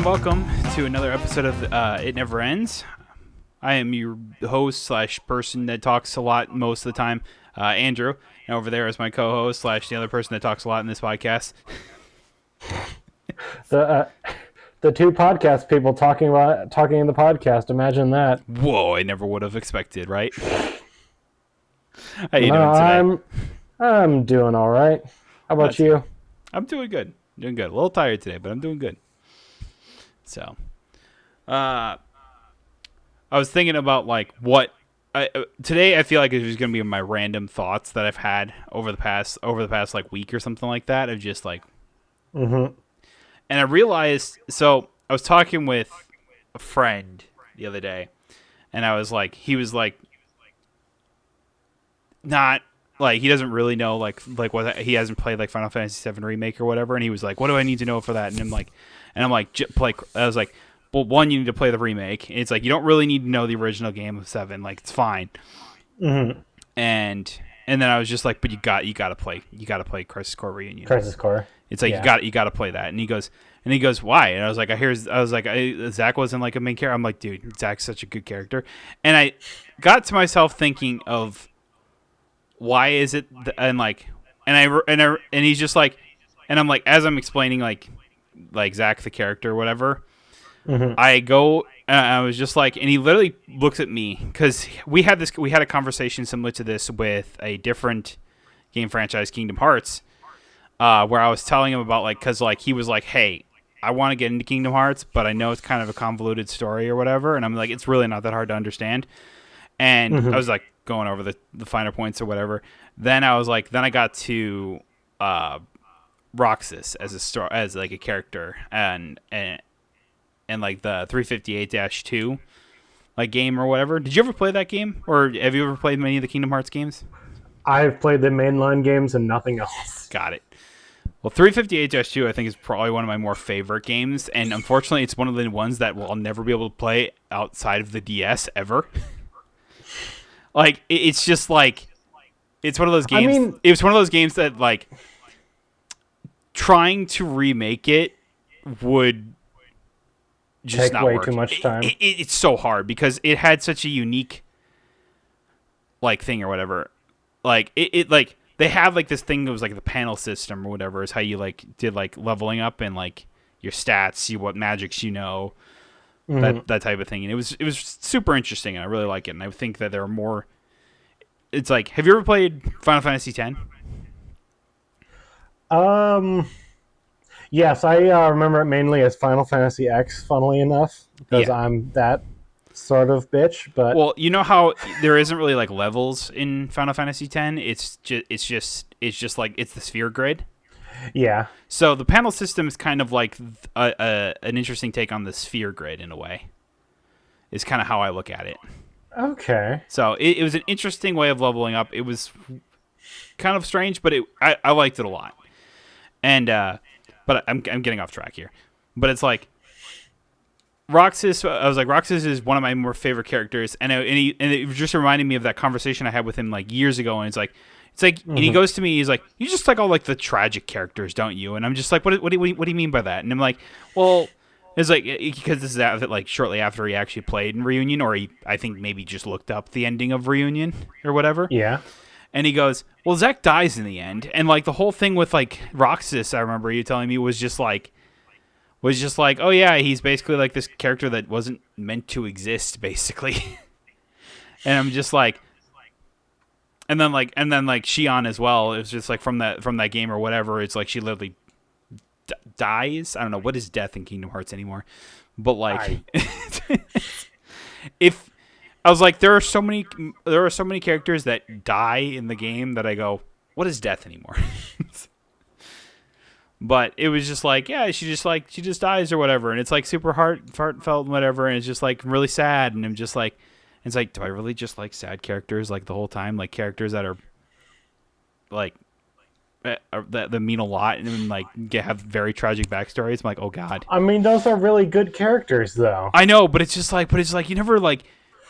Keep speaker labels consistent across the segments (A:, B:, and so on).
A: welcome to another episode of It Never Ends. I am your host slash person that talks a lot most of the time, Andrew. And over there is my co-host slash the other person that talks a lot in this podcast.
B: The two podcast people talking in the podcast. Imagine that.
A: Whoa, I never would have expected, right? How you doing today?
B: I'm doing all right. How about you?
A: I'm doing good. A little tired today, but I'm doing good. So, I was thinking about like what today. I feel like it's just gonna be my random thoughts that I've had over the past like week or something like that. Of just like, and I realized. So I was talking with a friend the other day, and I was like, he was like, not like he doesn't really know like what he hasn't played like Final Fantasy VII Remake or whatever, and he was like, what do I need to know for that? And I'm like, I was like, well, one, you need to play the remake. It's like you don't really need to know the original game of 7. Like it's fine.
B: Mm-hmm.
A: And then I was just like, but you got to play Crisis Core Reunion.
B: Crisis Core.
A: It's like you got to play that. And he goes, why? And I was like, Zach wasn't like a main character. I'm like, dude, Zach's such a good character. And I got to myself thinking of why is it and he's just like, and I'm like, as I'm explaining like Zach the character or whatever, I go, I was just like, and he literally looks at me because we had a conversation similar to this with a different game franchise, Kingdom Hearts, where I was telling him about like, because like he was like, hey, I want to get into Kingdom Hearts, but I know it's kind of a convoluted story or whatever, and I'm like, it's really not that hard to understand. And I was like going over the finer points or whatever. Then I was like, then I got to Roxas as like a character and like the 358-2 like game or whatever. Did you ever play that game, or have you ever played many of the Kingdom Hearts games?
B: I've played the mainline games and nothing else.
A: Got it. Well, 358-2 I think is probably one of my more favorite games, and unfortunately it's one of the ones that I'll never be able to play outside of the DS ever. Like it's just like it's one of those games. I mean, it was one of those games that like trying to remake it would just
B: take
A: not
B: way
A: work.
B: Too much time.
A: It's so hard because it had such a unique like thing or whatever. Like it like they have like this thing that was like the panel system or whatever is how you like did like leveling up and like your stats, see what magics you know. That type of thing, and it was super interesting, and I really like it. And I think that there are more. It's like, have you ever played Final Fantasy X?
B: Yes, I remember it mainly as Final Fantasy X. Funnily enough, because I'm that sort of bitch. But
A: well, you know how there isn't really like levels in Final Fantasy X. It's just like it's the sphere grid.
B: Yeah.
A: So the panel system is kind of like an interesting take on the sphere grid in a way. Is kind of how I look at it.
B: Okay.
A: So it was an interesting way of leveling up. It was kind of strange, but I liked it a lot. And but I'm getting off track here. But it's like Roxas. I was like, Roxas is one of my more favorite characters, and it just reminded me of that conversation I had with him like years ago. And it's like, and he goes to me, he's like, you just like all like the tragic characters, don't you? And I'm just like, what do you mean by that? And I'm like, well, it's like, because this is like shortly after he actually played in Reunion, or I think maybe just looked up the ending of Reunion or whatever.
B: Yeah.
A: And he goes, well, Zack dies in the end. And like the whole thing with like Roxas, I remember you telling me was just like, oh yeah, he's basically like this character that wasn't meant to exist, basically. And I'm just like, and then like Xion as well. It was just like from that game or whatever. It's like she literally dies. I don't know what is death in Kingdom Hearts anymore, but like, if I was like, there are so many characters that die in the game that I go, what is death anymore? But it was just like, yeah, she just dies or whatever, and it's like super heartfelt and whatever, and it's just like really sad, and I'm just like, it's like, do I really just like sad characters like the whole time, like characters that are like that mean a lot and like have very tragic backstories? I'm like, oh god.
B: I mean, those are really good characters, though.
A: I know, but it's just like, you never like.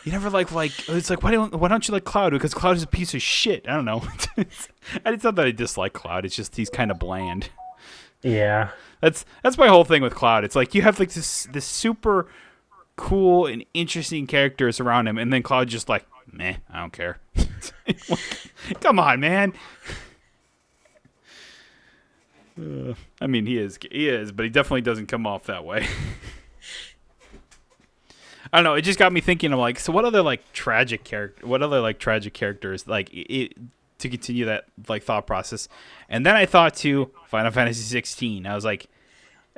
A: It's like, why don't you like Cloud? Because Cloud is a piece of shit. I don't know. It's not that I dislike Cloud. It's just he's kind of bland.
B: Yeah.
A: That's my whole thing with Cloud. It's like you have like this super cool and interesting characters around him, and then Cloud just like, meh, I don't care. Come on, man. I mean, he is, but he definitely doesn't come off that way. I don't know. It just got me thinking. I'm like, so what other like tragic characters like to continue that like thought process, and then I thought to Final Fantasy 16. I was like,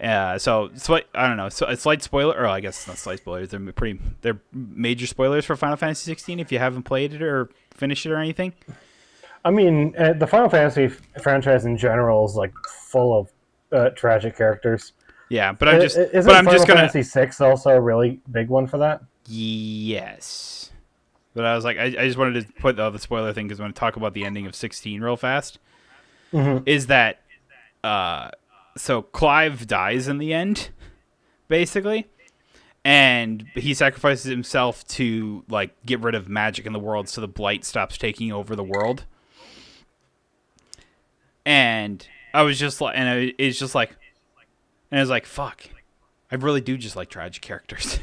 A: so I don't know. So it's slight spoiler, or I guess it's not slight spoilers. They're major spoilers for Final Fantasy 16 if you haven't played it or finished it or anything.
B: I mean, the Final Fantasy franchise in general is like full of tragic characters.
A: Yeah, but
B: Isn't Final Fantasy VI also a really big one for that?
A: Yes. But I was like, I just wanted to put the spoiler thing because I want to talk about the ending of 16 real fast.
B: Mm-hmm.
A: Is that, so Clive dies in the end, basically, and he sacrifices himself to like get rid of magic in the world, so the blight stops taking over the world. And I was just like, it's just like, and I was like, fuck, I really do just like tragic characters.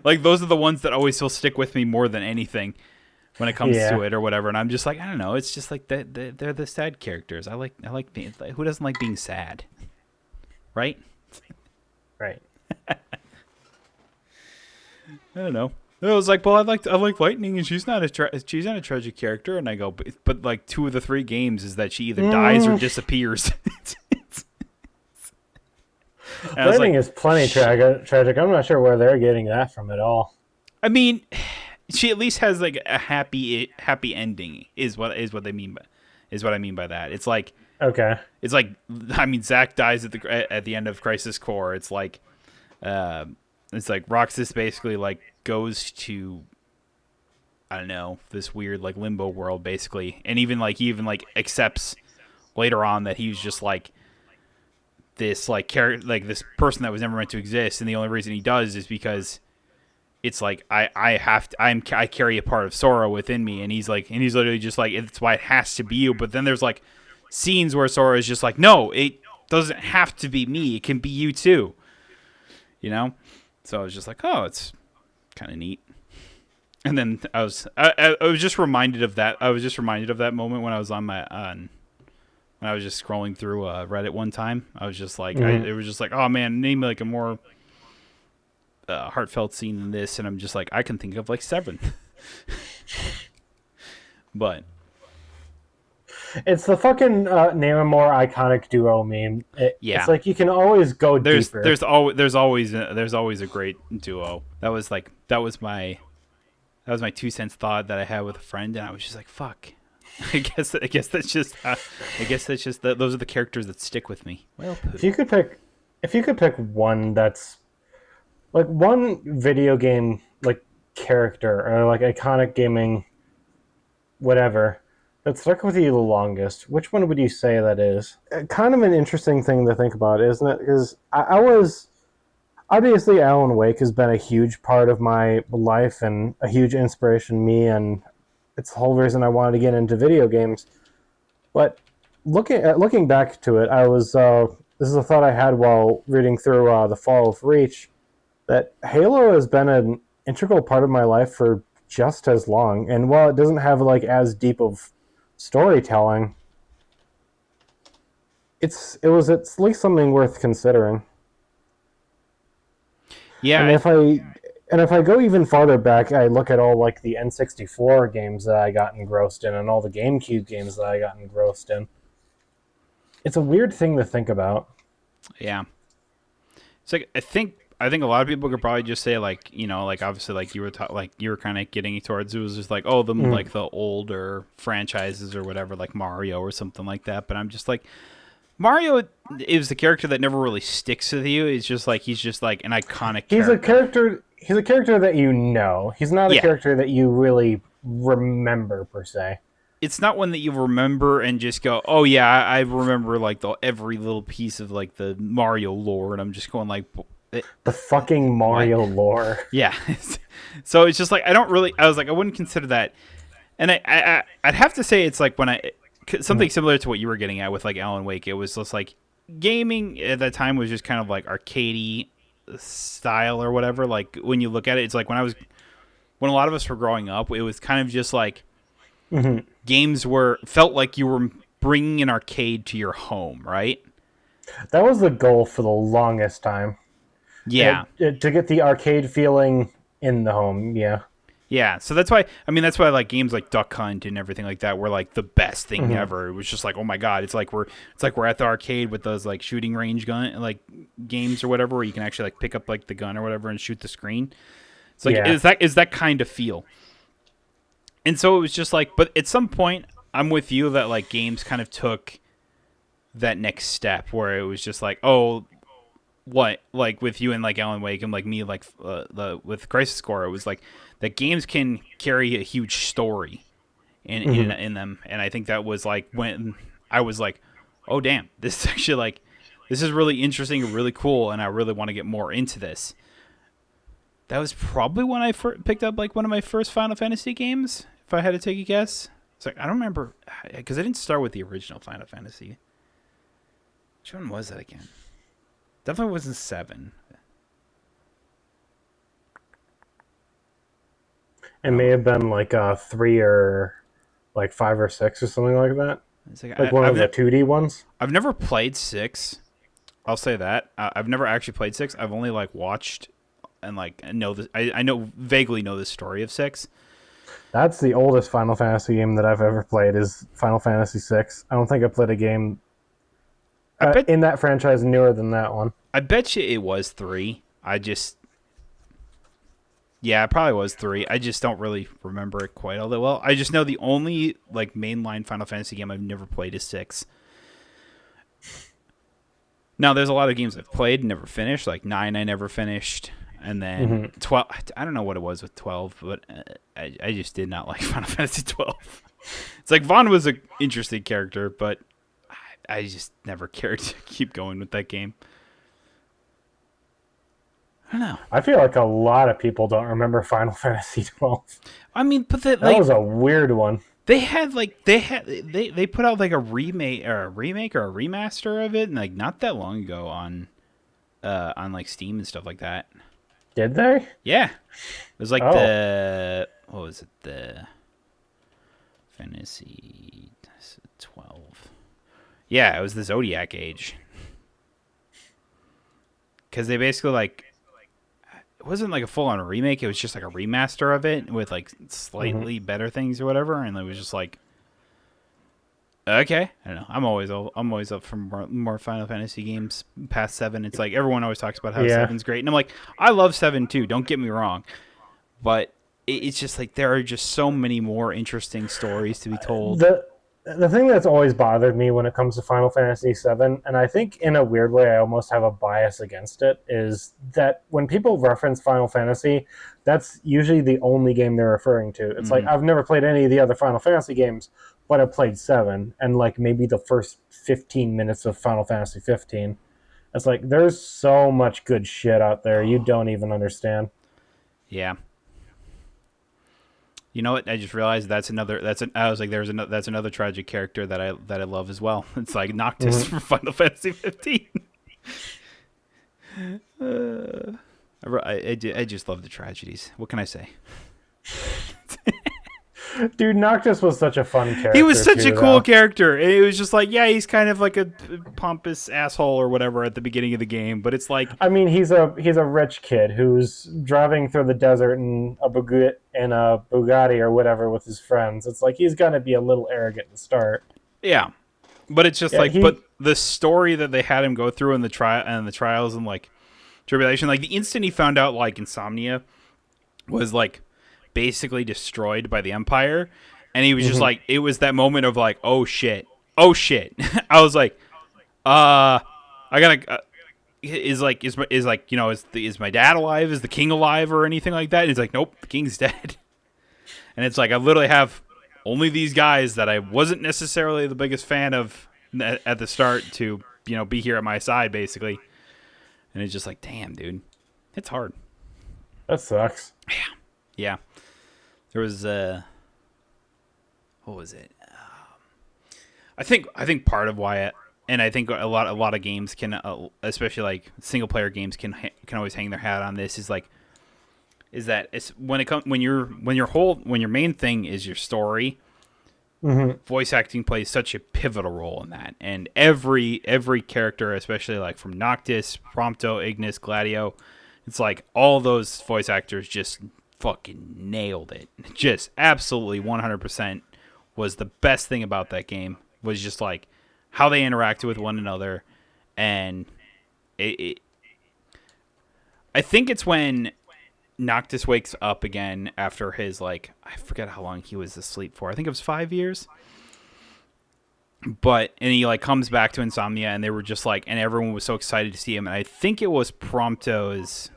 A: Like those are the ones that always will stick with me more than anything when it comes to it or whatever. And I'm just like, I don't know. It's just like they're the sad characters. I like being, who doesn't like being sad, right?
B: Right.
A: I don't know. I was like, well, I like Lightning, and she's not a tragic character. And I go, but like 2 of the 3 games is that she either dies or disappears.
B: Lightning is plenty tragic. I'm not sure where they're getting that from at all.
A: I mean, she at least has like a happy ending. Is what I mean by that. It's like,
B: okay.
A: It's like, I mean, Zack dies at the end of Crisis Core. It's like Roxas basically like goes to, I don't know, this weird like limbo world basically, and he even accepts later on that he was just like this like character, like this person that was never meant to exist, and the only reason he does is because it's like I carry a part of Sora within me, and he's literally just like, it's why it has to be you. But then there's like scenes where Sora is just like, no, it doesn't have to be me, it can be you too, you know. So I was just like, oh, it's kind of neat. And then I was just reminded of that. I was just reminded of that moment when I was when I was just scrolling through Reddit one time. I was just like, it was just like, oh man, name me like a more heartfelt scene than this, and I'm just like, I can think of like 7. But
B: it's the fucking name a more iconic duo meme. It's like you can always go deeper.
A: There's always a great duo. That was my 2 cents thought that I had with a friend, and I was just like, fuck. I guess that's just those are the characters that stick with me. Well,
B: if you could pick one that's like one video game like character or like iconic gaming whatever that stuck with you the longest, which one would you say that is? Kind of an interesting thing to think about, isn't it? Because I was obviously Alan Wake has been a huge part of my life and a huge inspiration to me, and it's the whole reason I wanted to get into video games. But looking back to it, I was this is a thought I had while reading through The Fall of Reach, that Halo has been an integral part of my life for just as long. And while it doesn't have like as deep of storytelling, it's at least something worth considering.
A: Yeah.
B: And if I go even farther back, I look at all like the N64 games that I got engrossed in and all the GameCube games that I got engrossed in. It's a weird thing to think about.
A: Yeah. It's like I think a lot of people could probably just say like, you know, like obviously like you were kind of getting towards, it was just like, oh, like the older franchises or whatever, like Mario or something like that. But I'm just like, Mario is the character that never really sticks with you. It's just like he's just like an iconic character.
B: He's a character that you know. He's not a character that you really remember per se.
A: It's not one that you remember and just go, oh yeah, I remember like every little piece of like the Mario lore, and I'm just going like,
B: the fucking Mario lore.
A: Yeah. So it's just like I was like, I wouldn't consider that, and I'd have to say it's like when something similar to what you were getting at with like Alan Wake. It was just like gaming at that time was just kind of like arcadey style or whatever. Like when you look at it, it's like when a lot of us were growing up, it was kind of just like
B: Hmm.
A: games felt like you were bringing an arcade to your home, right?
B: That was the goal for the longest time.
A: Yeah.
B: To get the arcade feeling in the home. Yeah.
A: Yeah, so that's why like games like Duck Hunt and everything like that were like the best thing
B: Hmm.
A: ever. It was just like, oh my god, it's like we're at the arcade with those like shooting range gun like games or whatever where you can actually like pick up like the gun or whatever and shoot the screen. It's like
B: Yeah.
A: is that kind of feel. And so it was just like, but at some point I'm with you that like games kind of took that next step where it was just like, oh, what like with you and like Alan Wake and like me like with Crisis Core, it was like that games can carry a huge story
B: Hmm.
A: in them, and I think that was like when I was like, oh damn, this is actually like this is really interesting and really cool, and I really want to get more into this. That was probably when I picked up like one of my first Final Fantasy games. If I had to take a guess, it's like I don't remember because I didn't start with the original Final Fantasy. Which one was that again? Definitely wasn't 7.
B: It may have been like a 3 or like 5 or 6 or something like that.
A: It's like
B: Like one of the 2D ones.
A: I've never played 6. I'll say that I've never actually played 6. I've only like watched and like know this. I know vaguely know the story of 6.
B: That's the oldest Final Fantasy game that I've ever played. Is Final Fantasy VI. I don't think I played a game
A: I bet
B: in that franchise newer than that one.
A: I bet you it was 3. I just yeah, it probably was 3. I just don't really remember it quite all that well. I just know the only like mainline Final Fantasy game I've never played is 6. Now there's a lot of games I've played and never finished. Like 9, I never finished, and then
B: Hmm.
A: 12. I don't know what it was with 12, but I just did not like Final Fantasy 12. It's like Vaughn was an interesting character, but I just never cared to keep going with that game. I don't know.
B: I feel like a lot of people don't remember Final Fantasy 12.
A: I mean, but the,
B: That
A: like
B: was a weird one.
A: they put out like a remake or a remaster of it, and like not that long ago on like Steam and stuff like that.
B: Did they?
A: Yeah, it was like
B: Oh,
A: the what was it, the Fantasy 12? Yeah, it was the Zodiac Age, because they basically like it wasn't like a full on remake. It was just like a remaster of it with like
B: hmm.
A: slightly better things or whatever, and it was just like okay. I don't know. I'm always up for more Final Fantasy games past 7. It's like everyone always talks about how
B: Yeah.
A: seven's great, and I'm like I love 7 too. Don't get me wrong, but it's just like there are just so many more interesting stories to be told.
B: the the thing that's always bothered me when it comes to Final Fantasy VII, and I think in a weird way I almost have a bias against it, is that when people reference Final Fantasy, that's usually the only game they're referring to. It's like
A: Hmm.
B: I've never played any of the other Final Fantasy games, but I played 7 and like maybe the first 15 minutes of Final Fantasy 15. It's like there's so much good shit out there you don't even understand.
A: Yeah. You know what? I just realized that's another. I was like, that's another tragic character that I love as well. It's like Noctis
B: Hmm.
A: from Final Fantasy 15. I just love the tragedies. What can I say?
B: Dude, Noctis was such a fun
A: He was
B: character
A: such a
B: too,
A: cool
B: though.
A: character. It was just like, yeah, he's kind of like a pompous asshole or whatever at the beginning of the game, but it's like,
B: I mean, he's a rich kid who's driving through the desert in a Bugatti or whatever with his friends. It's like he's gonna be a little arrogant to start.
A: yeah, but it's just
B: Yeah,
A: like,
B: he.
A: but the story that they had him go through in the trials and like tribulation, like the instant he found out like Insomnia was like basically destroyed by the Empire, and he was just
B: Mhm.
A: like, it was that moment of like, oh shit, oh shit. I was like, I gotta. Is like is my dad alive? Is the king alive or anything like that? And he's like, nope, the king's dead. And it's like I literally have only these guys that I wasn't necessarily the biggest fan of at the start to be here at my side basically. And it's just like, damn, dude, it's hard.
B: That sucks.
A: Yeah, there was what was it? I think part of why and I think a lot of games can, especially like single player games, can always hang their hat on this is that it's when it comes when your main thing is your story.
B: Mm-hmm.
A: Voice acting plays such a pivotal role in that, and every character, especially like from Noctis, Prompto, Ignis, Gladio, it's like all those voice actors just fucking nailed it. Just absolutely 100% was the best thing about that game, was just like how they interacted with one another. And it I think it's when Noctis wakes up again after his, like, I forget how long he was asleep for. I think it was 5 years. But and he like comes back to Insomnia, and they were just like, and everyone was so excited to see him. And I think it was Prompto's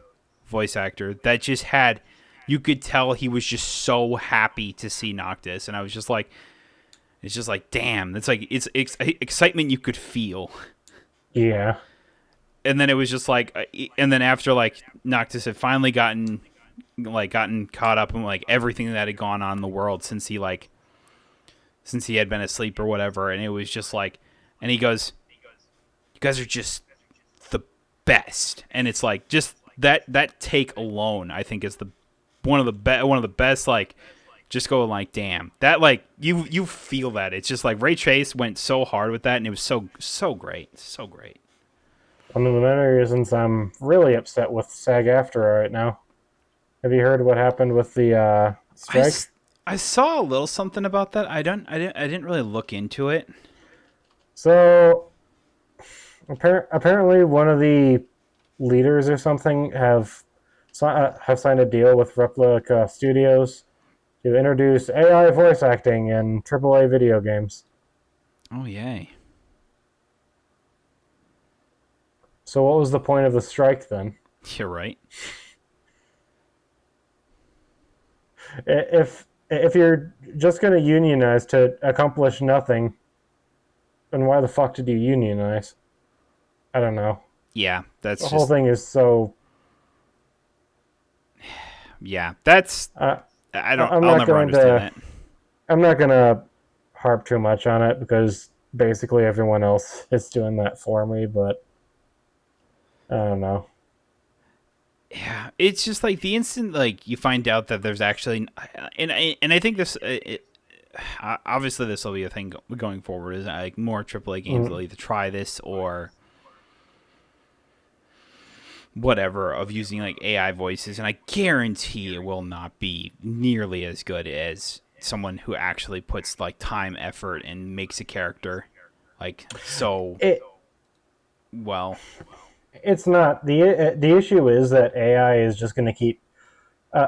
A: voice actor that just had, you could tell he was just so happy to see Noctis, and I was just like, it's just like, damn, it's like it's excitement you could feel.
B: Yeah.
A: And then it was just like, and then after like Noctis had finally gotten caught up in like everything that had gone on in the world since he had been asleep or whatever, and it was just like, and he goes, "You guys are just the best," and it's like just that take alone, I think is the one of the best. Like, just go like, damn, that like you feel that it's just like Ray Chase went so hard with that, and it was so great, so great.
B: One of the many reasons I'm really upset with SAG-AFTRA right now. Have you heard what happened with the
A: I,
B: strike?
A: I saw a little something about that. I didn't really look into it.
B: So apparently, one of the leaders or something have signed a deal with Replica Studios to introduce AI voice acting in AAA video games.
A: Oh yay!
B: So what was the point of the strike then?
A: You're right.
B: If you're just going to unionize to accomplish nothing, then why the fuck did you unionize? I don't know.
A: Yeah,
B: The
A: that's
B: whole
A: just
B: thing is so.
A: yeah. That's
B: Uh,
A: I don't.
B: I'm
A: I'll
B: not
A: never
B: going
A: understand
B: to.
A: that.
B: I'm not going to harp too much on it because basically everyone else is doing that for me. But I don't know.
A: Yeah, it's just like the instant like you find out that there's actually, and I think this obviously this will be a thing going forward, is like more AAA games will
B: Mm,
A: either try this or whatever of using like AI voices, and I guarantee it will not be nearly as good as someone who actually puts like time, effort, and makes a character like so
B: It
A: well.
B: it's not the issue is that AI is just going to keep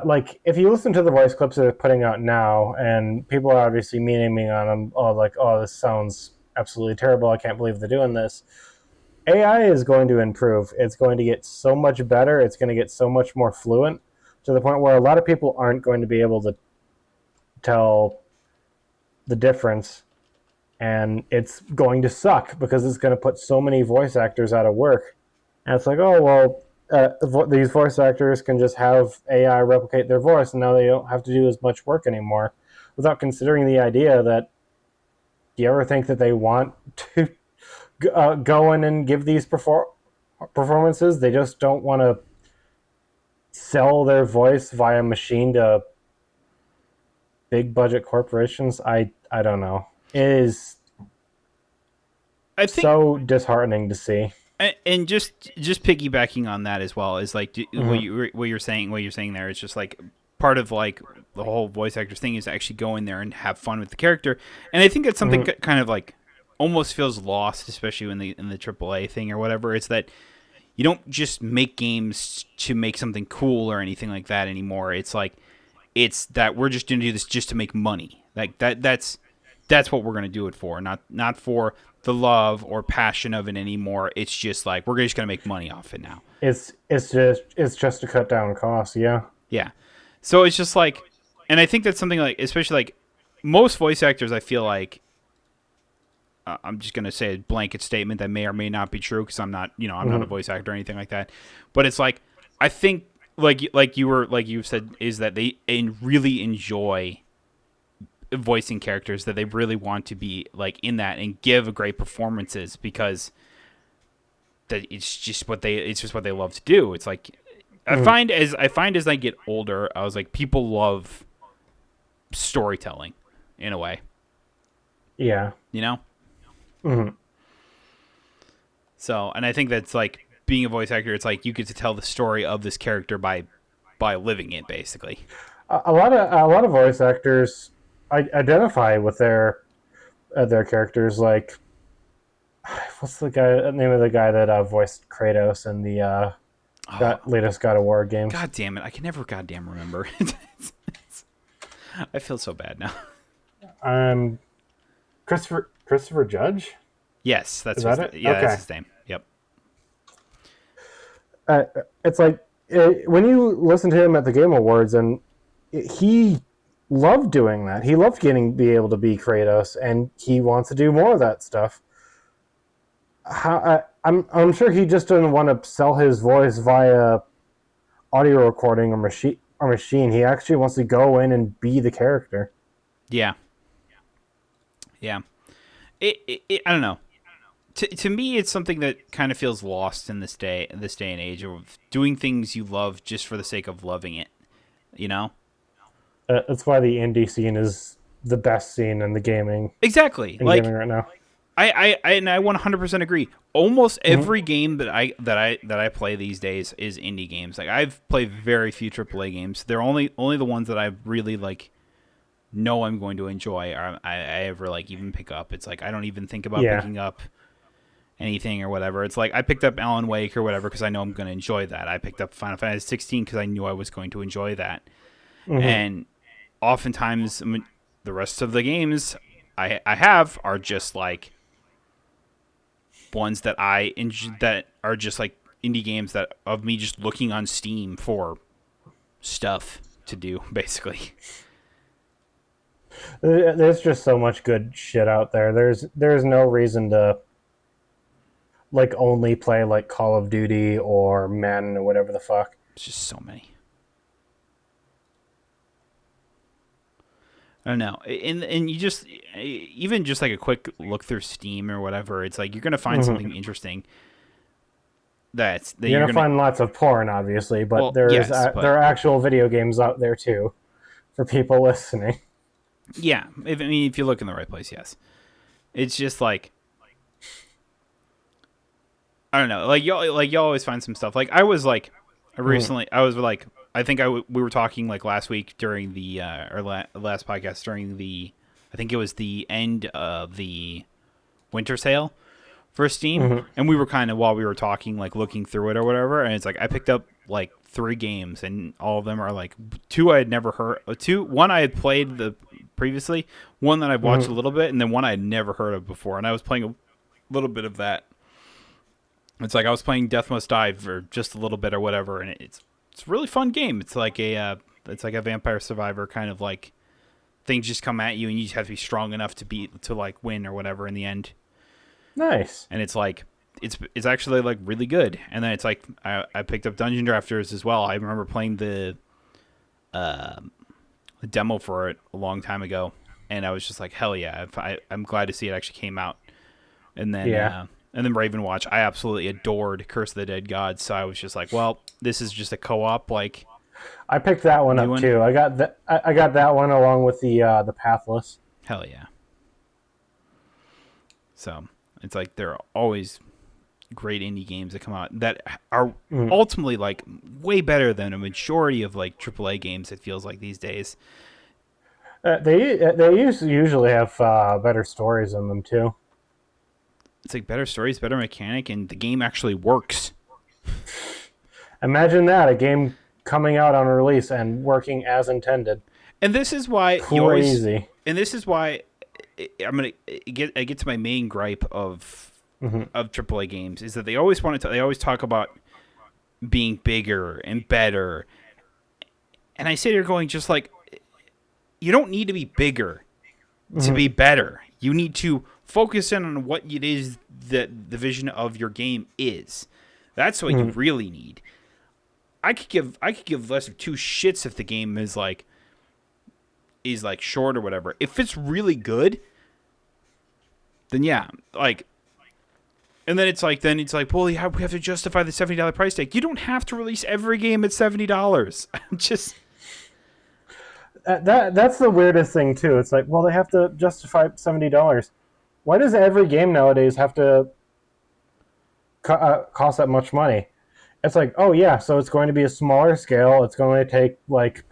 B: like if you listen to the voice clips that they're putting out now, and people are obviously memeing on them, oh like oh this sounds absolutely terrible. I can't believe they're doing this. AI is going to improve. It's going to get so much better. It's going to get so much more fluent to the point where a lot of people aren't going to be able to tell the difference, and it's going to suck because it's going to put so many voice actors out of work. And it's like, oh well, these voice actors can just have AI replicate their voice, and now they don't have to do as much work anymore. Without considering the idea that, do you ever think that they want to go in and give these performances? They just don't want to sell their voice via machine to big budget corporations. I don't know. It is
A: I think,
B: so disheartening to see.
A: and just piggybacking on that as well is like
B: Mm-hmm.
A: what you're saying there is just like part of like the whole voice actors thing is actually go in there and have fun with the character, and I think that's something
B: Mm-hmm.
A: kind of like almost feels lost, especially in the AAA thing or whatever. It's that you don't just make games to make something cool or anything like that anymore. It's like it's that we're just going to do this just to make money. Like that's what we're going to do it for, not for the love or passion of it anymore. It's just like we're just going to make money off it now.
B: It's just to cut down costs. Yeah.
A: Yeah. So it's just like, and I think that's something like, especially like most voice actors, I feel like, I'm just going to say a blanket statement that may or may not be true because I'm not a
B: Mm-hmm.
A: voice actor or anything like that. But it's like, I think like you said, is that they really enjoy voicing characters that they really want to be like in that and give great performances because that it's just what they love to do. It's like
B: Mhm.
A: I find as I get older, I was like people love storytelling in a way,
B: Yeah.
A: you know?
B: Mhm.
A: So, and I think that's like being a voice actor, it's like you get to tell the story of this character by living it basically.
B: A lot of voice actors identify with their characters. Like, what's the name of the guy that voiced Kratos in the
A: Oh,
B: latest God of War games?
A: god damn it. I can never goddamn remember. I feel so bad now.
B: Um, Christopher Judge.
A: Yes,
B: Is that it?
A: yeah, that's
B: Okay.
A: his name. Yep.
B: uh, it's like when you listen to him at the Game Awards, and he loved doing that. He loved be able to be Kratos, and he wants to do more of that stuff. I'm sure he just doesn't want to sell his voice via audio recording or machine. He actually wants to go in and be the character.
A: Yeah. Yeah. I don't know. To me, it's something that kind of feels lost in this day and age of doing things you love just for the sake of loving it. You know?
B: That's why the indie scene is the best scene in the gaming
A: Exactly.
B: in gaming right now.
A: And I 100% agree. Almost
B: Mm-hmm.
A: every game that I play these days is indie games. Like I've played very few AAA games. They're only the ones that I really like know I'm going to enjoy. Or I ever like even pick up. It's like I don't even think about
B: Yeah.
A: picking up anything or whatever. It's like I picked up Alan Wake or whatever because I know I'm going to enjoy that. I picked up Final Fantasy 16 because I knew I was going to enjoy that.
B: Mm-hmm.
A: And oftentimes the rest of the games I have are just like ones that that are just like indie games that of me just looking on Steam for stuff to do basically.
B: There's just so much good shit out there. There's no reason to like only play like Call of Duty or Madden or whatever the fuck.
A: It's just so many. I don't know. And you just even just like a quick look through Steam or whatever, it's like you're going to find
B: Mm-hmm.
A: something interesting that
B: You're
A: you're
B: gonna
A: going to
B: find lots of porn, obviously, but
A: well, yes, but
B: there are actual video games out there too for people listening.
A: yeah, I mean if you look in the right place, yes. It's just I don't know. Like you always find some stuff. Like I was like
B: Mm-hmm.
A: recently I was like I think we were talking like last week during the last podcast during the I think it was the end of the winter sale for Steam,
B: Mm-hmm.
A: and we were kind of while we were talking like looking through it or whatever, and it's like I picked up like 3 games, and all of them are like two I had never heard, one I had played the previously, one that I've watched a
B: Mm-hmm.
A: little bit, and then one I had never heard of before, and I was playing a little bit of that. It's like I was playing Death Must Die for just a little bit or whatever, and it's a really fun game. It's like a Vampire Survivor kind of like things just come at you, and you just have to be strong enough to like win or whatever in the end.
B: Nice.
A: And it's like it's actually like really good. And then it's like I picked up Dungeon Drafters as well. I remember playing uh, the demo for it a long time ago, and I was just like, hell yeah! I'm glad to see it actually came out. And then
B: Yeah,
A: Raven Watch, I absolutely adored Curse of the Dead Gods. So I was just like, well, this is just a co-op like
B: I picked that one
A: new
B: up
A: one.
B: too. I got that one along with the Pathless.
A: Hell yeah! So it's like there are always great indie games that come out that are
B: Mm.
A: ultimately like way better than a majority of like AAA games. It feels like these days.
B: They usually have better stories in them too.
A: It's like better stories, better mechanic, and the game actually works.
B: Imagine that, a game coming out on release and working as intended.
A: And this is why you always.
B: Crazy.
A: And this is why I'm gonna I get to my main gripe
B: Mm-hmm.
A: of AAA games is that they always they always talk about being bigger and better, and I sit here going just like you don't need to be bigger to
B: Mm-hmm.
A: be better. You need to focus in on what it is that the vision of your game is. That's what you
B: Mm-hmm.
A: really need. I could give less of two shits if the game is like is like short or whatever. If it's really good, then yeah, like. And then it's like, well, we have to justify the $70 price tag. You don't have to release every game at $70. Just
B: that's the weirdest thing too. It's like, well, they have to justify $70. Why does every game nowadays have to cost that much money? It's like, oh yeah, so it's going to be a smaller scale. It's going to take like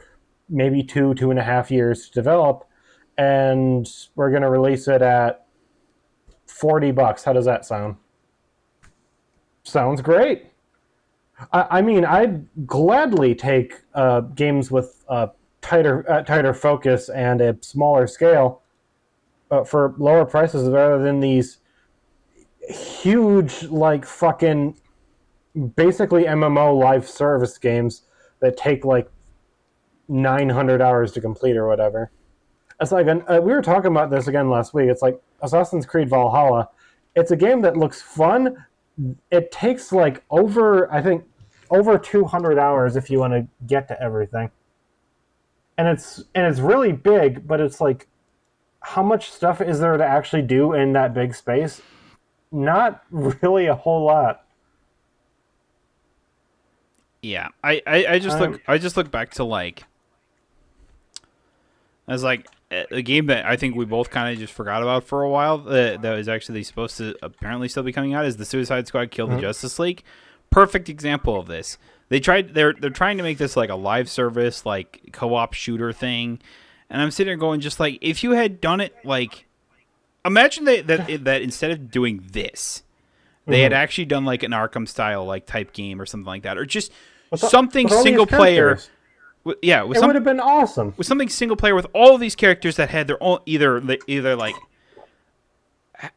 B: maybe 2.5 years to develop, and we're going to release it at $40. How does that sound? Sounds great. I mean, I'd gladly take games with tighter focus and a smaller scale for lower prices rather than these huge, like, fucking basically MMO live service games that take like 900 hours to complete or whatever. It's like we were talking about this again last week. It's like Assassin's Creed Valhalla. It's a game that looks fun. It takes like I think over 200 hours if you want to get to everything. And it's really big, but it's like, how much stuff is there to actually do in that big space? Not really a whole lot.
A: yeah. I just look back to like as like a game that I think we both kind of just forgot about for a while. That was actually supposed to apparently still be coming out is the Suicide Squad Kill the Justice League. Perfect example of this. They're trying to make this like a live service, like co-op shooter thing, and I'm sitting there going, just like, if you had done it like, imagine that instead of doing this, they had actually done like an Arkham style like type game or something like that, or just something single player. Yeah,
B: it would have been awesome.
A: With something single player with all of these characters that had their own either like,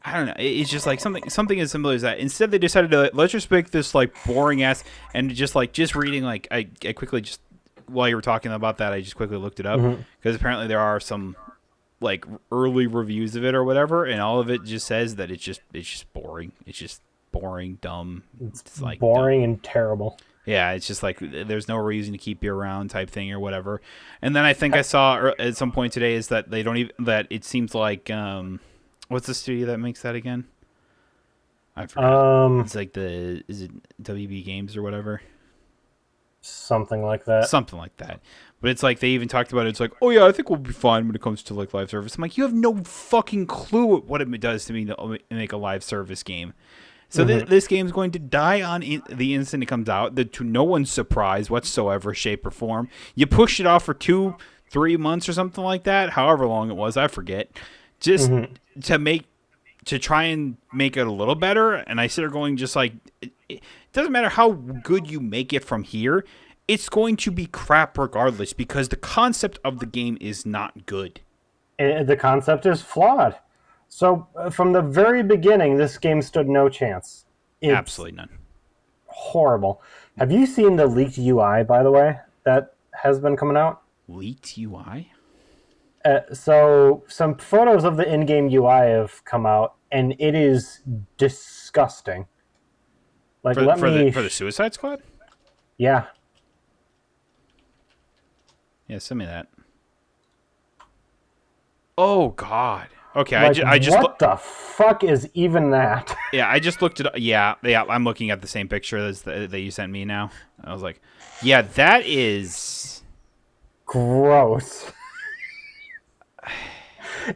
A: I don't know. It's just like something as similar as that. Instead, they decided to let's just make this like boring ass and just reading like I quickly just while you were talking about that I just quickly looked it up because apparently there are some like early reviews of it or whatever, and all of it just says that it's just boring. It's just boring, dumb.
B: It's like boring dumb. And terrible.
A: Yeah, it's just like there's no reason to keep you around type thing or whatever. And then I think I saw at some point today is that they don't even that it seems like what's the studio that makes that again? I forgot. It's like is it WB Games or whatever?
B: Something like that.
A: Something like that. But it's like they even talked about it. It's like, oh yeah, I think we'll be fine when it comes to like live service. I'm like, you have no fucking clue what it does to me to make a live service game. So this game's going to die on the instant it comes out, to no one's surprise whatsoever, shape or form. You pushed it off for 2-3 months or something like that, however long it was, I forget, just to try and make it a little better. And I sit there going, just like, it doesn't matter how good you make it from here, it's going to be crap regardless because the concept of the game is not good.
B: The concept is flawed. So, from the very beginning, this game stood no chance. It's
A: absolutely none.
B: Horrible. Have you seen the leaked UI, by the way, that has been coming out?
A: Leaked UI?
B: So, some photos of the in-game UI have come out, and it is disgusting. Like,
A: for the Suicide Squad?
B: Yeah.
A: Yeah, send me that. Oh, God. Okay,
B: like, I just what the fuck is even that?
A: Yeah, I just looked it up. Yeah, I'm looking at the same picture as that you sent me now. I was like, yeah, that is
B: gross.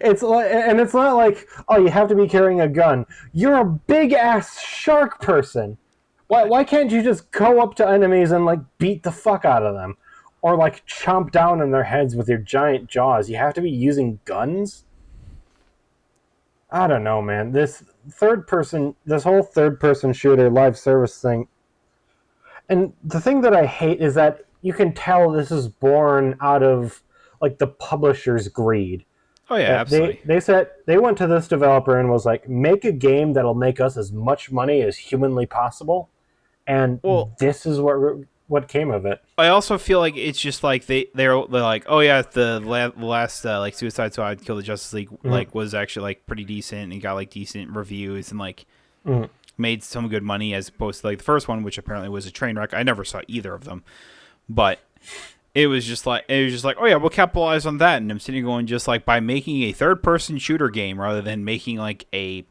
B: It's like, and it's not like, oh, you have to be carrying a gun. You're a big ass shark person. Why can't you just go up to enemies and like beat the fuck out of them, or like chomp down on their heads with your giant jaws? You have to be using guns. I don't know, man. This whole third-person shooter live service thing. And the thing that I hate is that you can tell this is born out of like the publisher's greed.
A: Oh yeah, absolutely.
B: They went to this developer and was like, make a game that'll make us as much money as humanly possible. And this is what came of it.
A: I also feel like it's just like they're like, oh yeah, the last like Suicide Squad Kill the Justice League like was actually like pretty decent and got like decent reviews and like made some good money as opposed to like the first one, which apparently was a train wreck. I never saw either of them, but oh yeah, we'll capitalize on that. And I'm sitting here going, just like, by making a third person shooter game rather than making like a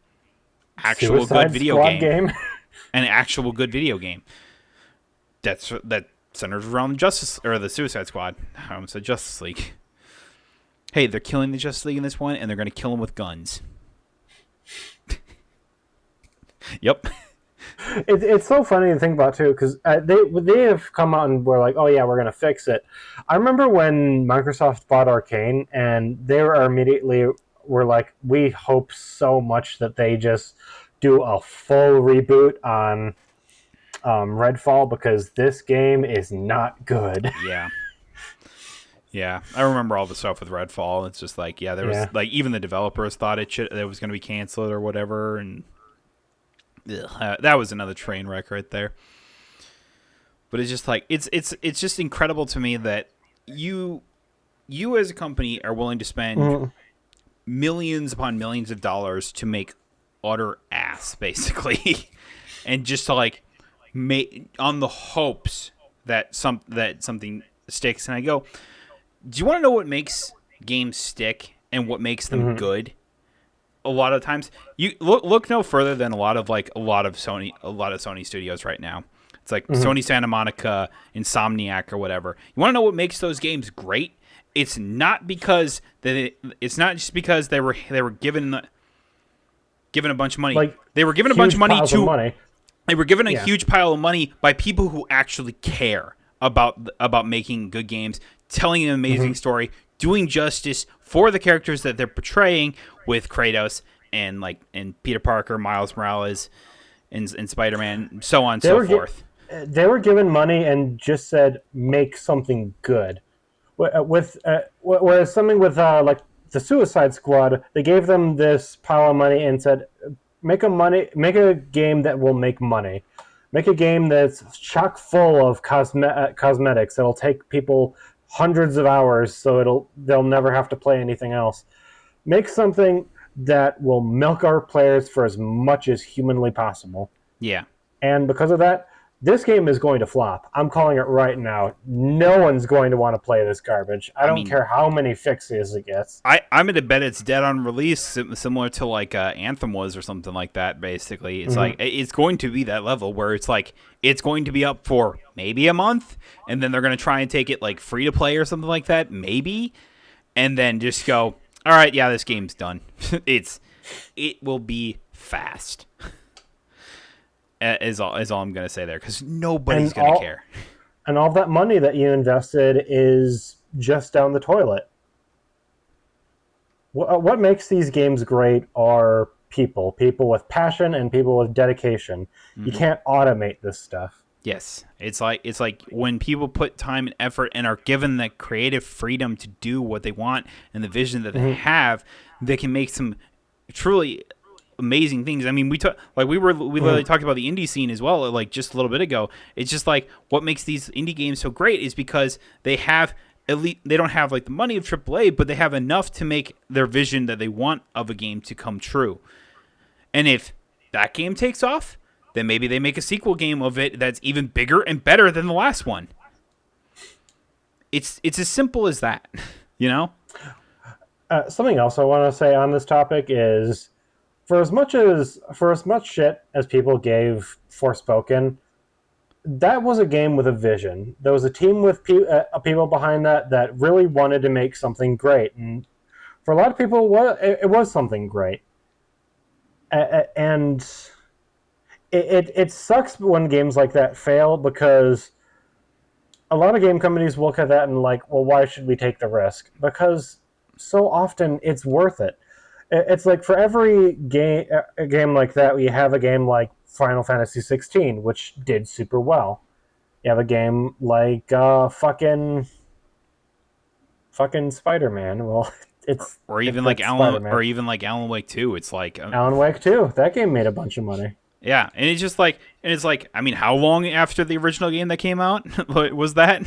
A: actual good
B: Suicide
A: video
B: Squad
A: game,
B: game.
A: an actual good video game that centers around Justice or the Suicide Squad. I almost said Justice League. Hey, they're killing the Justice League in this one, and they're going to kill them with guns. Yep.
B: It's so funny to think about too, because they have come out and were like, oh yeah, we're gonna fix it. I remember when Microsoft bought Arcane, and they were like, we hope so much that they just do a full reboot on Redfall, because this game is not good.
A: Yeah. Yeah, I remember all the stuff with Redfall. It's just like, yeah, there was like, even the developers thought it was going to be canceled or whatever, and that was another train wreck right there. But it's just like, it's just incredible to me that you as a company are willing to spend millions upon millions of dollars to make utter ass, basically, and just to like make on the hopes that something sticks. And I go, do you want to know what makes games stick and what makes them good? A lot of times, you look no further than a lot of Sony studios right now. It's like Sony Santa Monica, Insomniac, or whatever. You want to know what makes those games great? It's not because it's not just because they were given a bunch of money.
B: Like,
A: they were given a bunch of money They were given a
B: Yeah.
A: huge pile of money by people who actually care about making good games, telling an amazing story, doing justice for the characters that they're portraying with Kratos and Peter Parker, Miles Morales, and Spider-Man, so on and so forth.
B: They were given money and just said, make something good. Whereas something with like the Suicide Squad, they gave them this pile of money and said, make a game that will make money. Make a game that's chock full of cosmetics that'll take people hundreds of hours, so they'll never have to play anything else. Make something that will milk our players for as much as humanly possible.
A: Yeah.
B: And because of that, this game is going to flop. I'm calling it right now. No one's going to want to play this garbage. I don't care how many fixes it gets.
A: I'm going to bet it's dead on release, similar to like Anthem was or something like that, basically. It's like, it's going to be that level where it's like, it's going to be up for maybe a month, and then they're going to try and take it like free to play or something like that, maybe, and then just go, all right, yeah, this game's done. It will be fast. Is all I'm going to say there, because nobody's going to care.
B: And all that money that you invested is just down the toilet. What makes these games great are people with passion and people with dedication. You can't automate this stuff.
A: Yes, it's like when people put time and effort and are given the creative freedom to do what they want and the vision that they have, they can make some truly amazing things. I mean, we literally talked about the indie scene as well, like just a little bit ago. It's just like, what makes these indie games so great is because they don't have like the money of AAA, but they have enough to make their vision that they want of a game to come true. And if that game takes off, then maybe they make a sequel game of it that's even bigger and better than the last one. It's as simple as that, you know?
B: Something else I want to say on this topic is, for as much shit as people gave Forspoken, that was a game with a vision. There was a team with people behind that really wanted to make something great, and for a lot of people, it was something great. And it sucks when games like that fail, because a lot of game companies look at that and like, well, why should we take the risk? Because so often it's worth it. It's like, for every a game like that, you have a game like Final Fantasy 16, which did super well. You have a game like fucking Spider-Man. Well,
A: or even like Alan Wake 2. It's like
B: Alan Wake 2. That game made a bunch of money.
A: Yeah, and it's like, I mean, how long after the original game that came out was that?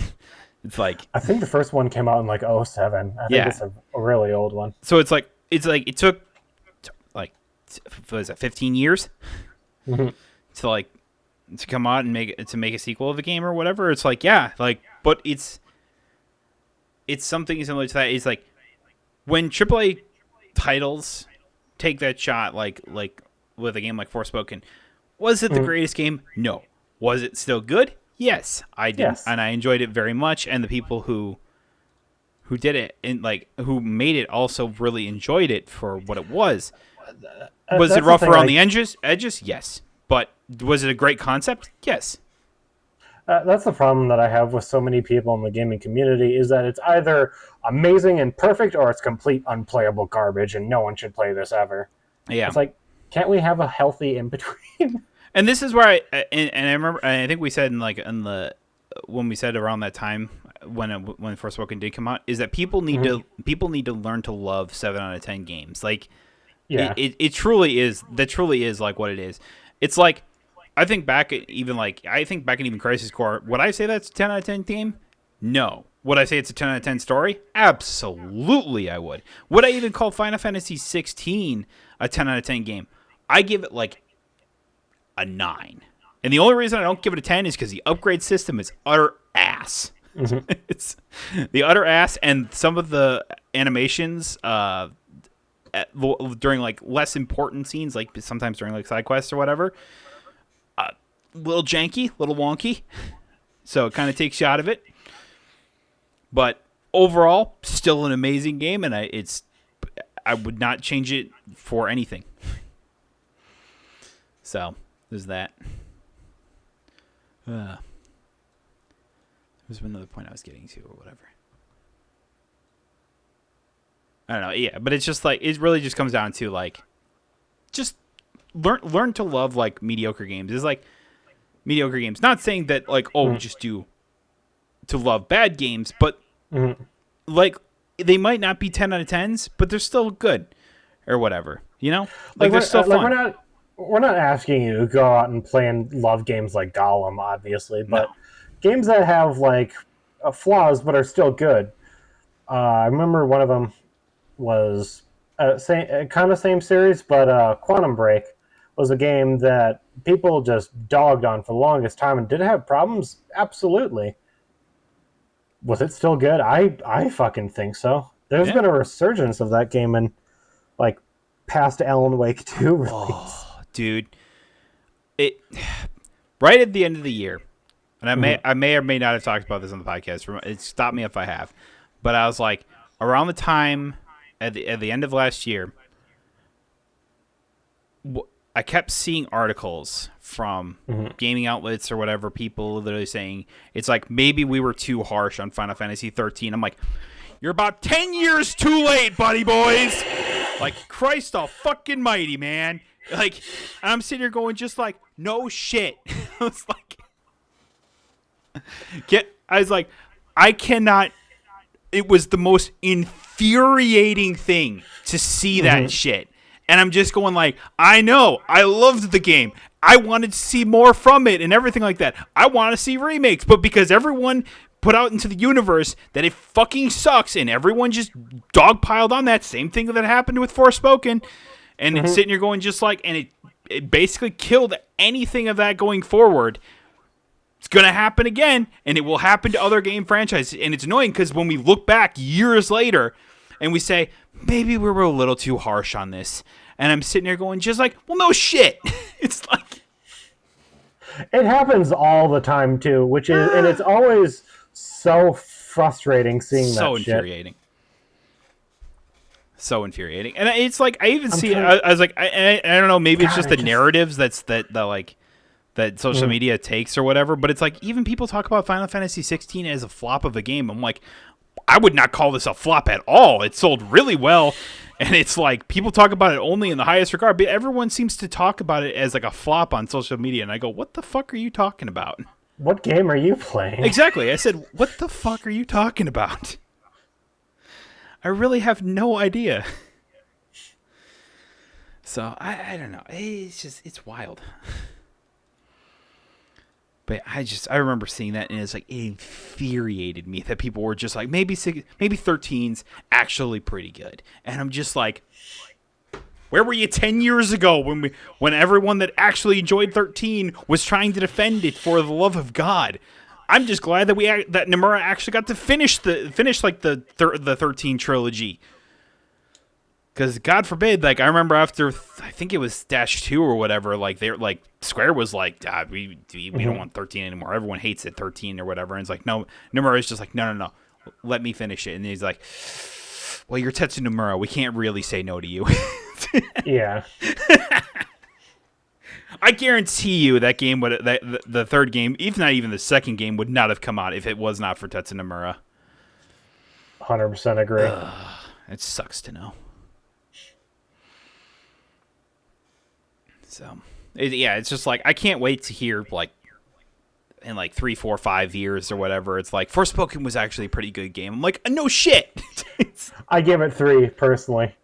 A: It's like,
B: I think the first one came out in like 2007. I think it's a really old one.
A: So it's like it took like, what is it, 15 years to come out and make a sequel of the game or whatever. It's like, yeah, like, but it's it's something similar to that. It's like when AAA titles take that shot, like with a game like Forspoken. Was it the greatest game? No. Was it still good? Yes, I didn't,
B: Yes.
A: and I enjoyed it very much. And the people who did it and like who made it also really enjoyed it for what it was. Was it
B: That's the
A: rough
B: thing.
A: around the edges? Edges, yes. But was it a great concept? Yes.
B: That's the problem that I have with so many people in the gaming community is that it's either amazing and perfect or it's complete unplayable garbage and no one should play this ever.
A: Yeah.
B: It's like, can't we have a healthy in between?
A: And this is where I remember, I think we said in the when we said around that time when Forspoken did come out, is that people need to learn to love 7 out of 10 games. Like
B: Yeah.
A: it truly is, that truly is like what it is. It's like I think back at even Crisis Core, would I say that's a 10 out of 10 game? No. Would I say it's a 10 out of 10 story? Absolutely I would. Would I even call Final Fantasy 16 a 10 out of 10 game? I give it like a 9. And the only reason I don't give it a 10 is because the upgrade system is utter ass. It's the utter ass, and some of the animations during like less important scenes, like sometimes during like side quests or whatever, little janky, little wonky. So it kind of takes you out of it. But overall, still an amazing game, and I would not change it for anything. So there's that. There's another point I was getting to, or whatever. I don't know. Yeah, but it's just like it really just comes down to like, just learn to love like mediocre games. It's like mediocre games. Not saying that like we just do to love bad games, but like they might not be 10 out of 10s, but they're still good or whatever. You know, like they're still fun.
B: We're not asking you to go out and play and love games like Gollum, obviously, but games that have like flaws but are still good. I remember one of them was same series, but Quantum Break was a game that people just dogged on for the longest time and did it have problems? Absolutely. Was it still good? I fucking think so. There's been a resurgence of that game in like past Alan Wake 2 release.
A: Oh, dude. It right at the end of the year, and I may or may not have talked about this on the podcast. Stop me if I have. But I was like, around the time at the end of last year, I kept seeing articles from gaming outlets or whatever, people literally saying it's like maybe we were too harsh on Final Fantasy 13. I'm like, you're about 10 years too late, buddy boys. Like, Christ fucking mighty, man. Like, I'm sitting here going just like, no shit. I was like, I cannot. It was the most infuriating thing to see that shit. And I'm just going like, I know, I loved the game. I wanted to see more from it and everything like that. I want to see remakes, but because everyone put out into the universe that it fucking sucks and everyone just dogpiled on that same thing that happened with Forspoken, and it's sitting here going just like, and it basically killed anything of that going forward. It's going to happen again, and it will happen to other game franchises. And it's annoying because when we look back years later and we say, maybe we were a little too harsh on this. And I'm sitting there going just like, well, no shit. It's like...
B: It happens all the time, too, which is, and it's always so frustrating seeing that shit.
A: So infuriating. So infuriating. And it's like, I even see, I was like, I don't know, maybe it's just the narratives that social media takes or whatever, but it's like, even people talk about Final Fantasy 16 as a flop of a game. I'm like, I would not call this a flop at all. It sold really well, and it's like, people talk about it only in the highest regard, but everyone seems to talk about it as like a flop on social media, and I go, what the fuck are you talking about?
B: What game are you playing?
A: Exactly. I said, what the fuck are you talking about? I really have no idea. So, I don't know. It's wild. But I remember seeing that, and it's like, it infuriated me that people were just like, maybe 13's actually pretty good. And I'm just like, where were you 10 years ago when everyone that actually enjoyed 13 was trying to defend it for the love of God? I'm just glad that that Nomura actually got to finish like the 13 trilogy. Because God forbid, like I remember after I think it was Dash 2 or whatever, like they're like Square was like, we don't want 13 anymore. Everyone hates it 13 or whatever. And it's like, no, Nomura is just like, no, let me finish it. And he's like, well, you're Tetsu Nomura. We can't really say no to you.
B: Yeah.
A: I guarantee you that game would the third game, if not even the second game, would not have come out if it was not for Tetsu Nomura.
B: 100% agree.
A: It sucks to know. So, it's just like I can't wait to hear like in like 3, 4, 5 years or whatever. It's like Forspoken was actually a pretty good game. I'm like, no shit.
B: I give it 3 personally.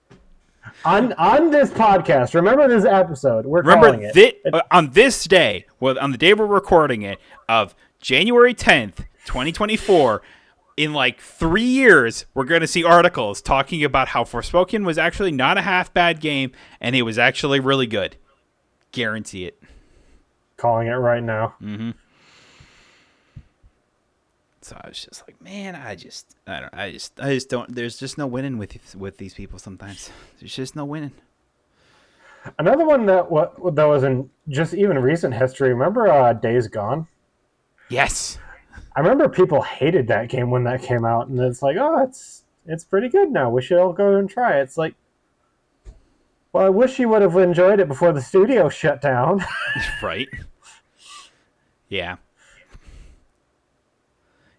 B: On this podcast, remember this episode? We're calling it.
A: On this day, well, on the day we're recording it, of January 10th, 2024. In like 3 years, we're going to see articles talking about how Forspoken was actually not a half bad game, and it was actually really good. Guarantee it.
B: Calling it right now.
A: Mm-hmm. So I was just like, man, I just don't. There's just no winning with these people. Sometimes there's just no winning.
B: Another one that was in just even recent history. Remember Days Gone?
A: Yes.
B: I remember people hated that game when that came out, and it's like, oh, it's pretty good now. We should all go and try it. It's like, well, I wish you would have enjoyed it before the studio shut down.
A: Right. Yeah.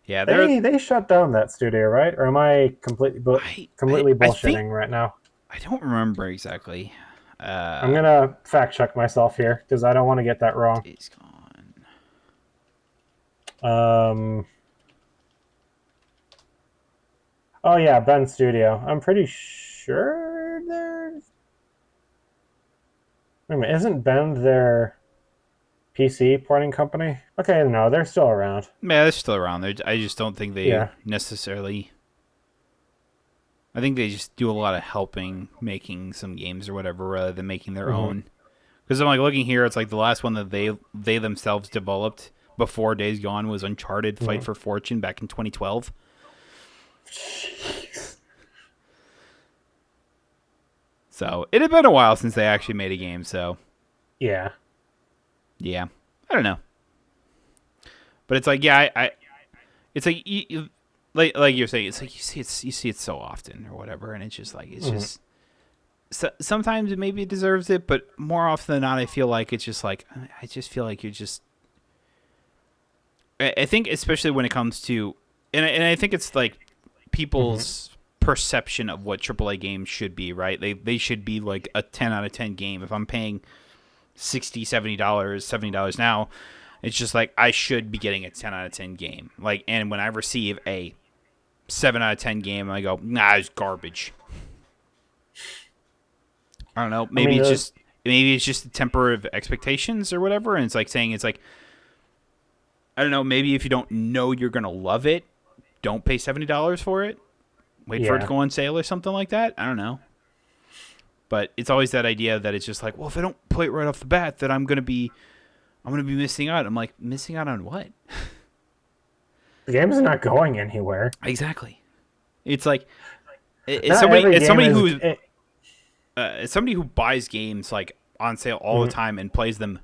A: Yeah,
B: they shut down that studio, right? Or am I completely bullshitting right now?
A: I don't remember exactly.
B: I'm gonna fact check myself here because I don't want to get that wrong.
A: Days Gone.
B: Oh yeah, Ben Studio. I'm pretty sure there's. Wait a minute, isn't Ben their PC porting company? Okay, no, they're still around.
A: Yeah, they're still around. I just don't think they necessarily. I think they just do a lot of helping making some games or whatever rather than making their own. Because I'm like looking here, it's like the last one that they themselves developed before Days Gone was Uncharted: Fight for Fortune back in 2012.
B: Jeez.
A: So it had been a while since they actually made a game. So
B: yeah,
A: I don't know. But it's like it's like like you're saying, it's like you see it so often or whatever, and it's just like it's just. So, sometimes maybe it deserves it, but more often than not, I feel like it's just like I just feel like you're just. I think especially when it comes to, and I think it's like people's perception of what AAA games should be, right? They should be like a 10 out of 10 game. If I'm paying $60, $70 now, it's just like I should be getting a 10 out of 10 game. Like, and when I receive a 7 out of 10 game, I go, nah, it's garbage. I don't know. Maybe it's just a temper of expectations or whatever. And it's like saying I don't know. Maybe if you don't know you're gonna love it, don't pay $70 for it. Wait for it to go on sale or something like that. I don't know. But it's always that idea that it's just like, well, if I don't play it right off the bat, that I'm gonna be missing out. I'm like, missing out on what?
B: the game's not going anywhere.
A: Exactly. It's like it's somebody who buys games like on sale all the time and plays them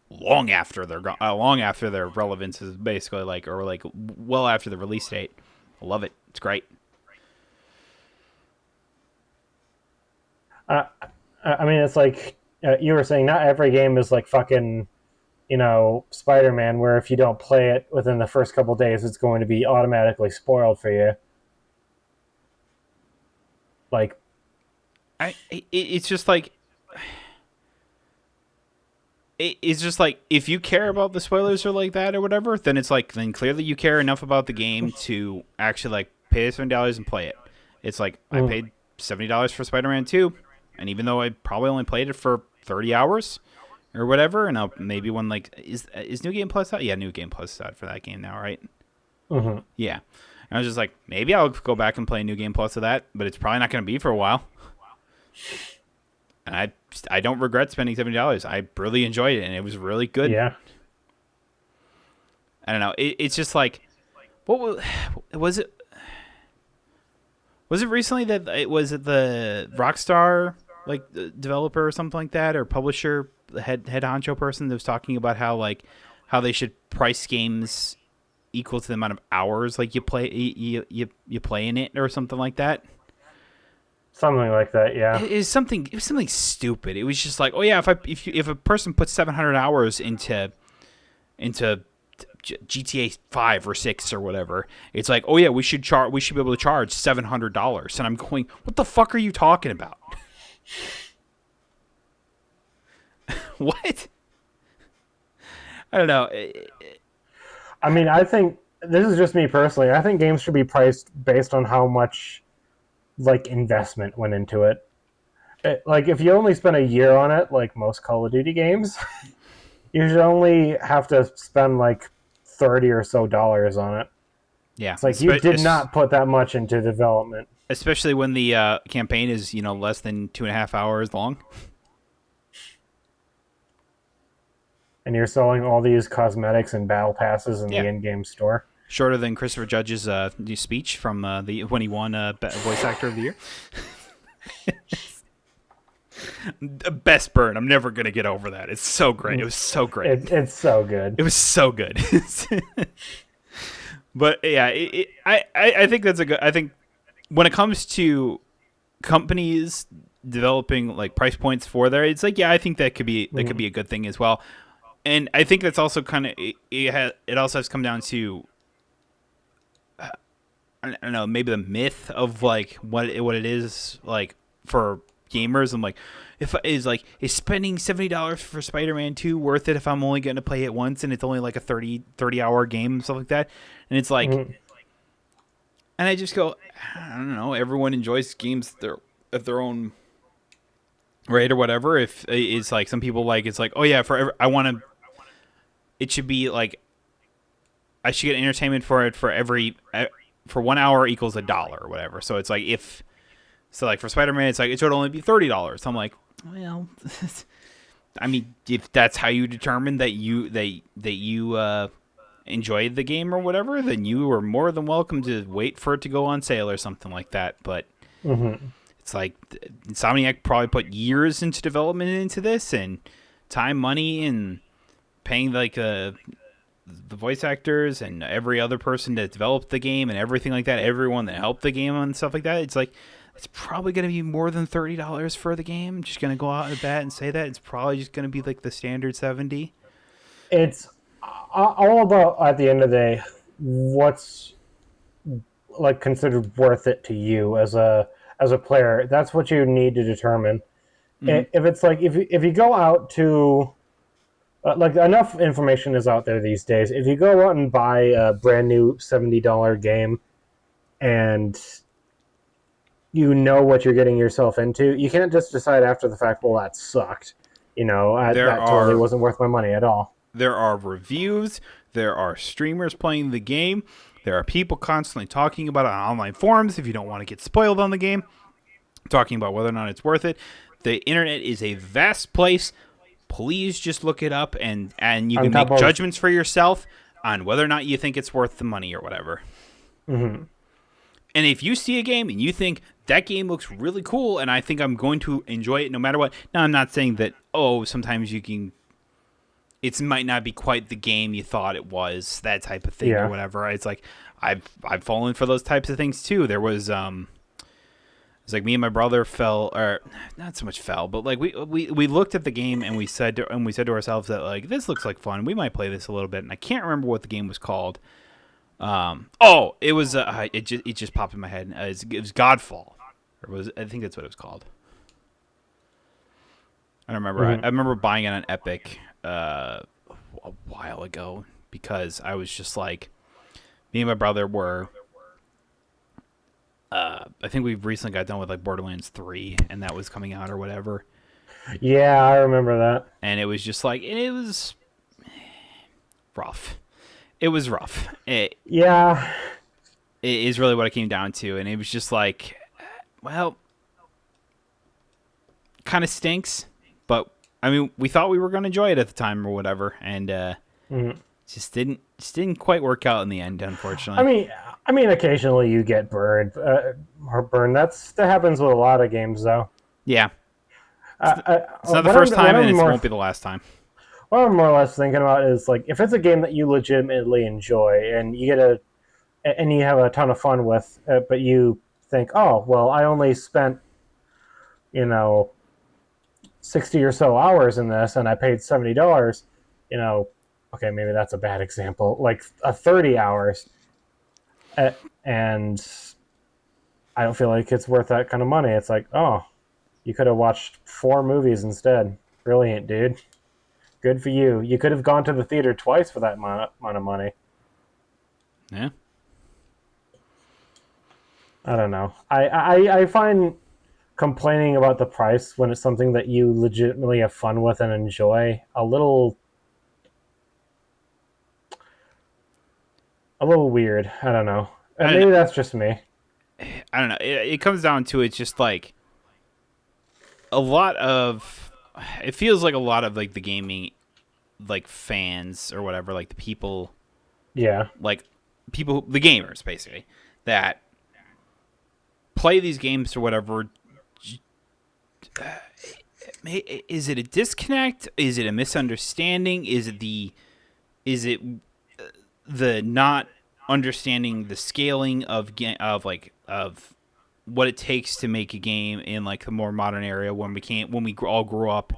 A: long after their relevance is basically like, or like well after the release date. I love it. It's great.
B: I mean, it's like you were saying, not every game is like fucking, Spider-Man, where if you don't play it within the first couple days, it's going to be automatically spoiled for you. Like,
A: it's just like, it's just like if you care about the spoilers or like that or whatever, then it's like then clearly you care enough about the game to actually like pay $7 and play it. It's like I paid $70 for Spider-Man 2, and even though I probably only played it for 30 hours or whatever, and I'll maybe when like is New Game Plus out? Yeah, New Game Plus is out for that game now, right? Yeah. And I was just like, maybe I'll go back and play New Game Plus of that, but it's probably not going to be for a while. And I don't regret spending $70. I really enjoyed it, and it was really good.
B: Yeah.
A: I don't know. It's just like, what was it? Was it recently that it was the Rockstar like developer or something like that, or publisher, the head honcho person that was talking about how they should price games equal to the amount of hours like you play in it or something like that.
B: Something like that, yeah.
A: It was something stupid. It was just like, oh yeah, if a person puts 700 hours into GTA 5 or 6 or whatever, it's like, oh yeah, we should be able to charge $700. And I'm going, what the fuck are you talking about? What? I don't know.
B: I mean, I think this is just me personally. I think games should be priced based on how much like investment went into it. Like if you only spend a year on it, like most Call of Duty games, you should only have to spend like 30 or so dollars on it.
A: Yeah,
B: It's like you did not put that much into development.
A: especially when the campaign is less than 2.5 hours long.
B: And you're selling all these cosmetics and battle passes in
A: Yeah,
B: the in-game store.
A: shorter than Christopher Judge's new speech from the when he won Voice Actor of the Year. Best burn. I'm never gonna get over that. It's so great. It was so great.
B: It's so good.
A: It was so good. But yeah, I think that's a good. I think when it comes to companies developing like price points for there, it's like, yeah, I think that could be a good thing as well. And I think that's also kind of it also has come down to I don't know, maybe the myth of like what it is like for gamers. I'm like, if is spending $70 for Spider-Man 2 worth it if I'm only going to play it once and it's only like a 30 hour game and stuff like that. And it's like, and I just go, I don't know, everyone enjoys games at their own rate or whatever. If it's like some people like, it's like, oh yeah, it should be like I should get entertainment for it for 1 hour equals $1 or whatever. So it's like like for Spider-Man, it's like it should only be $30. I'm like, well, I mean, if that's how you determine that you enjoyed the game or whatever, then you are more than welcome to wait for it to go on sale or something like that. But it's like Insomniac probably put years into development into this and time, money, and paying like the voice actors and every other person that developed the game and everything like that, everyone that helped the game and stuff like that. It's like it's probably going to be more than $30 for the game. I'm just going to go out at bat and say that it's probably just going to be like the standard 70.
B: It's all about, at the end of the day, what's like considered worth it to you as a player. That's what you need to determine. If it's like if you go out to like enough information is out there these days. If you go out and buy a brand new $70 game and you know what you're getting yourself into, you can't just decide after the fact, well, that sucked. That totally wasn't worth my money at all.
A: There are reviews. There are streamers playing the game. There are people constantly talking about it on online forums if you don't want to get spoiled on the game, talking about whether or not it's worth it. The internet is a vast place. Please just look it up, and you can make judgments for yourself on whether or not you think it's worth the money or whatever.
B: Mm-hmm.
A: And if you see a game and you think that game looks really cool and I think I'm going to enjoy it no matter what. Now, I'm not saying that, sometimes it might not be quite the game you thought it was, that type of thing or whatever. It's like I've fallen for those types of things too. There was it's like me and my brother fell, or not so much fell, but like we looked at the game and we said to ourselves that like this looks like fun. We might play this a little bit, and I can't remember what the game was called. It was it just popped in my head. It was Godfall, I think that's what it was called. I don't remember. I remember buying it on Epic a while ago because I was just like, me and my brother were. I think we recently got done with like Borderlands 3, and that was coming out or whatever.
B: Yeah, I remember that.
A: And it was just like it was rough. It was rough. It is really what it came down to, and it was just like, well, kind of stinks, but I mean, we thought we were going to enjoy it at the time or whatever, and just didn't quite work out in the end,
B: I
A: unfortunately.
B: mean, I mean, occasionally you get burned. Or burned. That happens with a lot of games, though.
A: Yeah, it's not the
B: What
A: first
B: what
A: time, and
B: I'm
A: it
B: more
A: won't be the last time.
B: what I'm more or less thinking about is like if it's a game that you legitimately enjoy and you have a ton of fun with, but you think, oh well, I only spent you know 60 or so hours in this, and I paid $70. You know, okay, maybe that's a bad example. Like 30 hours, and I don't feel like it's worth that kind of money. It's like, oh, you could have watched 4 movies instead. Brilliant, dude. Good for you. You could have gone to the theater twice for that amount of money.
A: Yeah,
B: I don't know. I find complaining about the price when it's something that you legitimately have fun with and enjoy a little weird. I don't know.
A: I don't know.
B: Maybe that's just me.
A: I don't know. It comes down to it's just like a lot of. It feels like a lot of like the gaming, like fans or whatever, like the people,
B: Yeah.
A: like people, the gamers basically that play these games or whatever. Is it a disconnect? Is it a misunderstanding? Is it the not understanding the scaling of what it takes to make a game in like a more modern area when we all grew up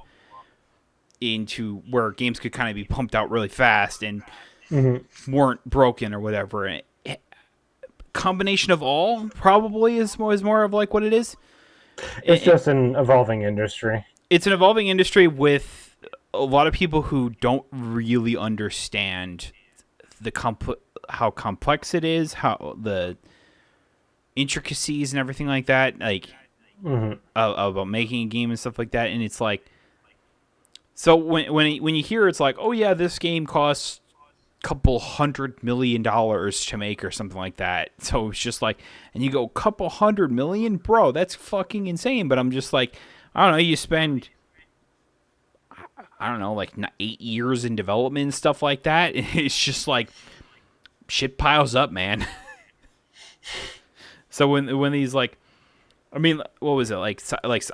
A: into where games could kind of be pumped out really fast and
B: Hmm.
A: weren't broken or whatever. Combination of all probably is more of like what it is.
B: It's
A: It,
B: just an evolving industry.
A: it's an evolving industry with a lot of people who don't really understand how complex it is, how the intricacies and everything like that, like
B: Hmm.
A: about making a game and stuff like that. And it's like, so when you hear it's like, oh yeah, this game costs a couple $100 million to make or something like that. So it's just like, and you go couple 100 million, bro, that's fucking insane. But I'm just like, I don't know, you spend, I don't know, like 8 years in development and stuff like that. It's just like shit piles up, man. So when these like, I mean, what was it like?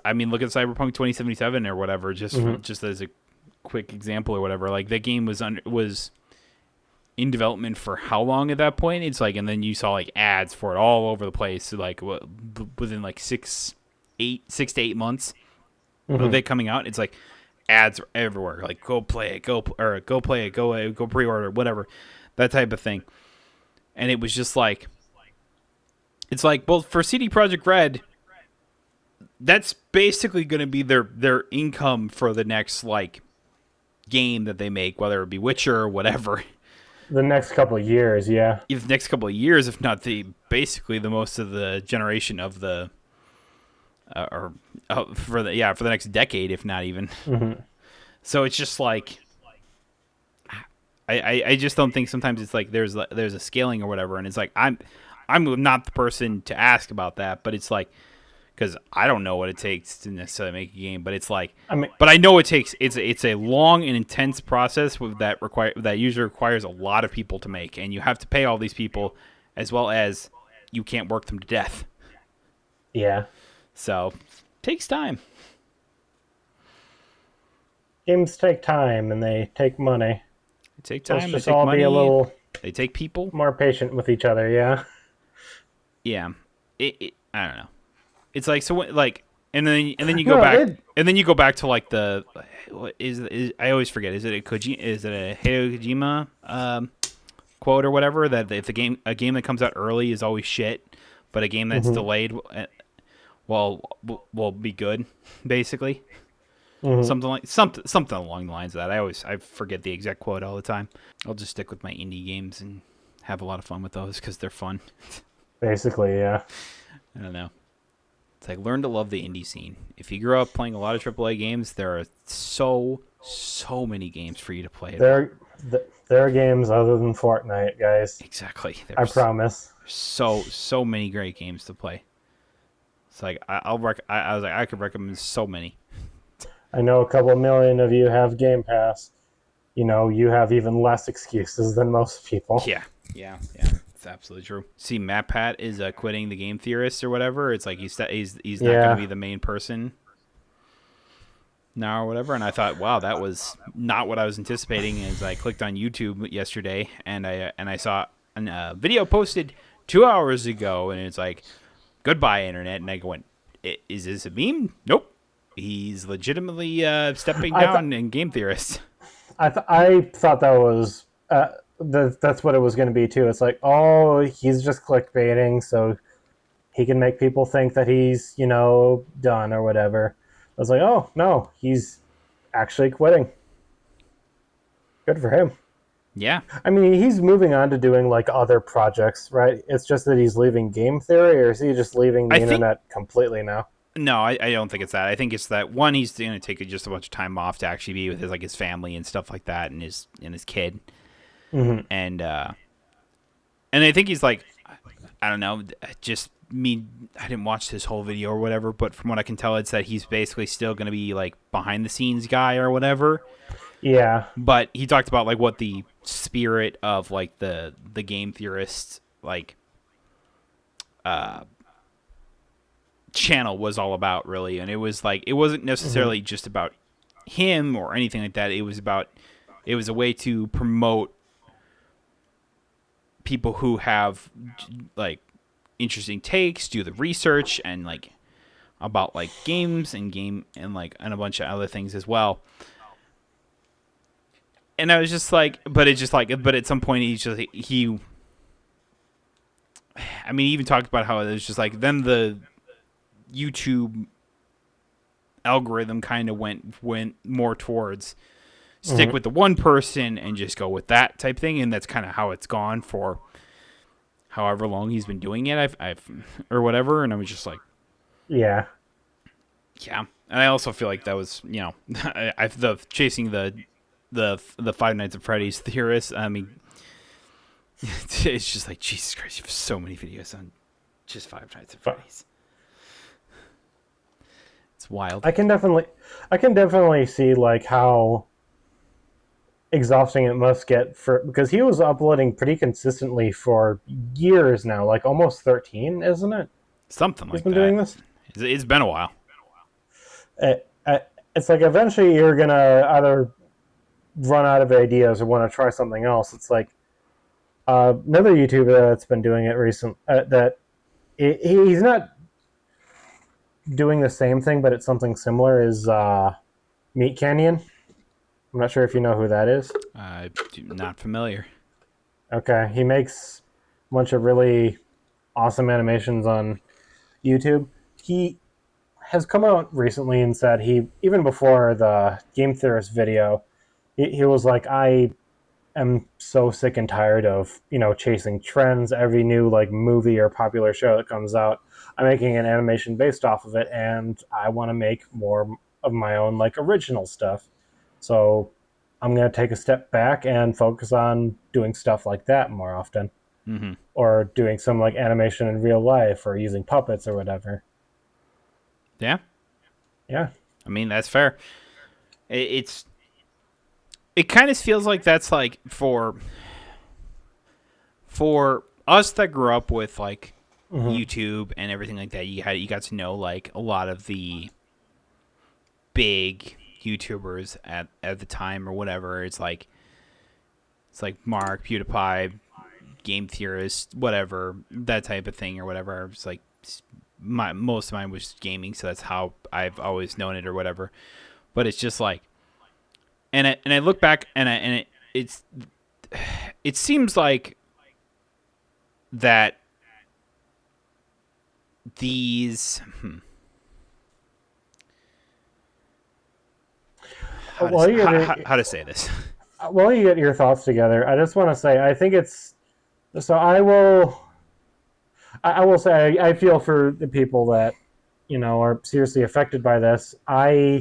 A: I mean, look at Cyberpunk 2077 or whatever.
B: Hmm.
A: Just as a quick example or whatever. Like that game was in development for how long at that point? It's like, and then you saw like ads for it all over the place. So like within like 6 to 8 months of
B: Hmm.
A: it coming out, it's like ads are everywhere. Like go play it, go play it, go pre-order, whatever, that type of thing. And it was just like, it's like, well, for CD Projekt Red, that's basically going to be their income for the next like game that they make, whether it be Witcher or whatever.
B: The next couple of years, yeah.
A: If the next couple of years, if not the basically the most of the generation of the or for the next decade, if not even.
B: Hmm.
A: So it's just like I just don't think sometimes it's like there's a scaling or whatever, and it's like I'm not the person to ask about that, but it's like because I don't know what it takes to necessarily make a game, but it's like,
B: I mean,
A: but I know it takes it's a long and intense process that usually requires a lot of people to make, and you have to pay all these people, as well as you can't work them to death.
B: yeah.
A: So it takes time.
B: Games take time and they take money.
A: They take
B: Let's
A: time. They
B: just
A: take
B: all be a
A: money.
B: little
A: They take people.
B: more patient with each other, yeah.
A: Yeah. I don't know. It's like so like and then you go
B: No,
A: back
B: it.
A: and then you go back to like the what is I always forget, is it a Hideo Kojima quote or whatever, that if a game that comes out early is always shit, but a game that's
B: Hmm.
A: delayed will be good, basically.
B: Hmm.
A: Something along the lines of that. I forget the exact quote all the time. I'll just stick with my indie games and have a lot of fun with those because they're fun.
B: Basically, yeah.
A: I don't know. It's like learn to love the indie scene. If you grew up playing a lot of AAA games, there are so many games for you to play.
B: There are games other than Fortnite, guys.
A: Exactly.
B: I
A: There's
B: promise.
A: so many great games to play. It's like I was like I could recommend so many.
B: I know a couple million of you have Game Pass. you have even less excuses than most people.
A: Yeah, yeah. It's absolutely true. See, Matt Pat is quitting the Game Theorist or whatever. It's like he's not going to
B: Yeah,
A: be the main person now or whatever. And I thought, wow, that was not what I was anticipating. As I clicked on YouTube yesterday, and I saw a video posted 2 hours ago, and it's like, goodbye internet. And I went, is this a meme? Nope. He's legitimately stepping
B: I th-
A: down in Game Theorist.
B: I thought that was that's what it was going to be too. It's like, oh, he's just clickbaiting, so he can make people think that he's done or whatever. I was like, oh no, he's actually quitting. Good for him.
A: Yeah,
B: I mean, he's moving on to doing like other projects, right? It's just that he's leaving game theory, or is he just leaving the
A: I think
B: internet completely now?
A: no, I don't think it's that. I think it's that one, he's going to take just a bunch of time off to actually be with his family and stuff like that, and his kid,
B: Mm-hmm.
A: and I think he's like, I don't know, just me. I didn't watch this whole video or whatever, but from what I can tell, it's that he's basically still going to be like behind the scenes guy or whatever.
B: Yeah.
A: But he talked about like what the spirit of like the game theorists like channel was all about, really. And it was like, it wasn't
B: Mm-hmm.
A: necessarily just about him or anything like that. It was a way to promote people who have like interesting takes, do the research, and like about like games and and a bunch of other things as well. And I was just like, but at some point I mean, he even talked about how it was just like, then the YouTube algorithm kind of went more towards stick
B: Mm-hmm.
A: with the one person and just go with that type thing, and that's kind of how it's gone for however long he's been doing it. I've or whatever, and I was just like,
B: Yeah.
A: yeah. And I also feel like that was I've the chasing the Five Nights at Freddy's theorists. I mean, it's just like, Jesus Christ, you have so many videos on just Five Nights at
B: But
A: Freddy's. It's wild.
B: I can definitely see like how exhausting it must get for because he was uploading pretty consistently for years now, like almost 13, isn't it?
A: Something
B: He's
A: like
B: been doing
A: that.
B: this.
A: It's been a while.
B: It's like eventually you're gonna either run out of ideas or want to try something else. It's like another YouTuber that's been doing it recent that he's not doing the same thing, but it's something similar. Is Meat Canyon? I'm not sure if you know who that is.
A: Not familiar.
B: Okay, he makes a bunch of really awesome animations on YouTube. He has come out recently and said he even before the Game Theorist video, he was like, I am so sick and tired of chasing trends. Every new like movie or popular show that comes out, I'm making an animation based off of it, and I want to make more of my own like original stuff. So I'm going to take a step back and focus on doing stuff like that more often,
A: Mm-hmm.
B: or doing some like animation in real life, or using puppets or whatever.
A: Yeah,
B: Yeah.
A: I mean, that's fair. It's it kind of feels like that's like for us that grew up with like
B: Mm-hmm.
A: YouTube and everything like that. You got to know like a lot of the big YouTubers at the time or whatever. It's like Mark, PewDiePie, Game Theorist, whatever, that type of thing or whatever. It's like most of mine was gaming, so that's how I've always known it or whatever. But it's just like, and I look back it seems like that these
B: While you
A: how to say this.
B: while you get your thoughts together, I just want to say I think it's so. I will say I feel for the people that are seriously affected by this. I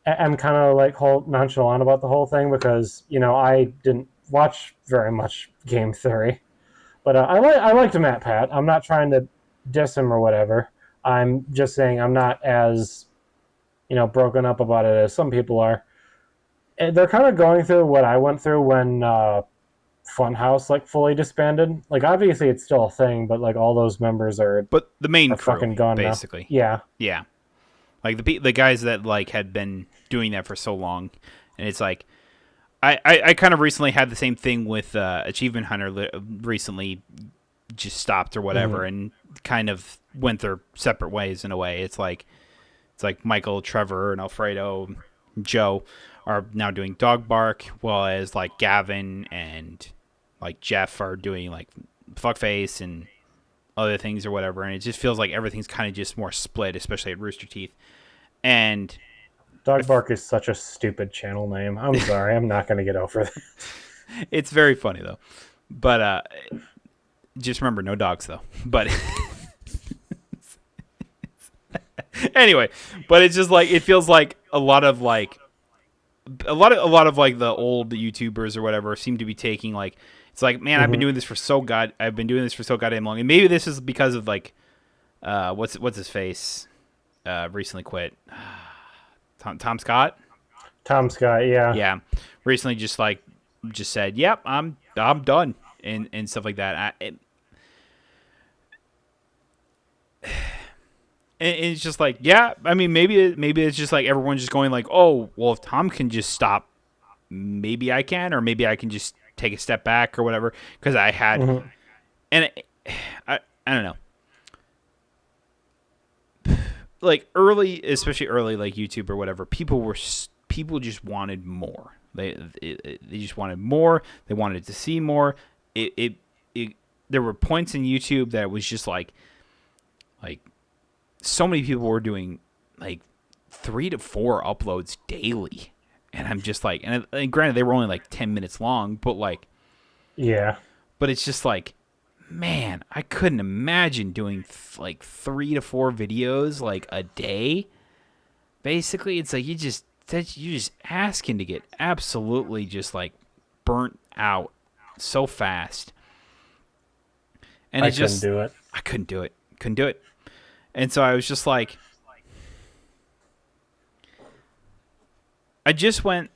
B: am kind of like whole nonchalant about the whole thing because I didn't watch very much game theory, but I liked Matt Pat. I'm not trying to diss him or whatever. I'm just saying I'm not as broken up about it as some people are. they're kind of going through what I went through when Funhouse like fully disbanded. Like obviously it's still a thing, but like all those members
A: But the main
B: are
A: crew,
B: fucking gone now.
A: basically.
B: Yeah.
A: Yeah. Like the guys that like had been doing that for so long, and it's like I kind of recently had the same thing with Achievement Hunter. Recently, just stopped or whatever,
B: Mm-hmm.
A: and kind of went their separate ways in a way. It's like Michael, Trevor, and Alfredo, Joe are now doing Dog Bark, while as like Gavin and like Jeff are doing like Fuckface and other things or whatever. And it just feels like everything's kind of just more split, especially at Rooster Teeth. And
B: Dog Bark is such a stupid channel name. I'm sorry, I'm not gonna get over that.
A: it's very funny though. But just remember, no dogs though. But anyway, but it's just like it feels like a lot of like the old YouTubers or whatever seem to be taking like it's like man
B: Mm-hmm.
A: I've been doing this for so goddamn long, and maybe this is because of like what's his face recently quit. Tom Scott.
B: Tom Scott, yeah.
A: Yeah, recently just said yep I'm done and stuff like that. And it's just like, yeah, I mean, maybe it's just like everyone's just going like, oh, well, if Tom can just stop, maybe I can, or maybe I can just take a step back or whatever. Because I had,
B: Mm-hmm.
A: and I don't know, like early, especially early, like YouTube or whatever, people just wanted more. They just wanted more. They wanted to see more. It there were points in YouTube that it was just like so many people were doing like 3 to 4 uploads daily, and I'm just like, and granted they were only like 10 minutes long,
B: Yeah.
A: but it's just like, man, I couldn't imagine doing like 3 to 4 videos like a day. Basically, it's like you're just asking to get absolutely just like burnt out so fast, and
B: I
A: it
B: couldn't
A: just
B: do it.
A: I couldn't do it. And so I was just like, I just went.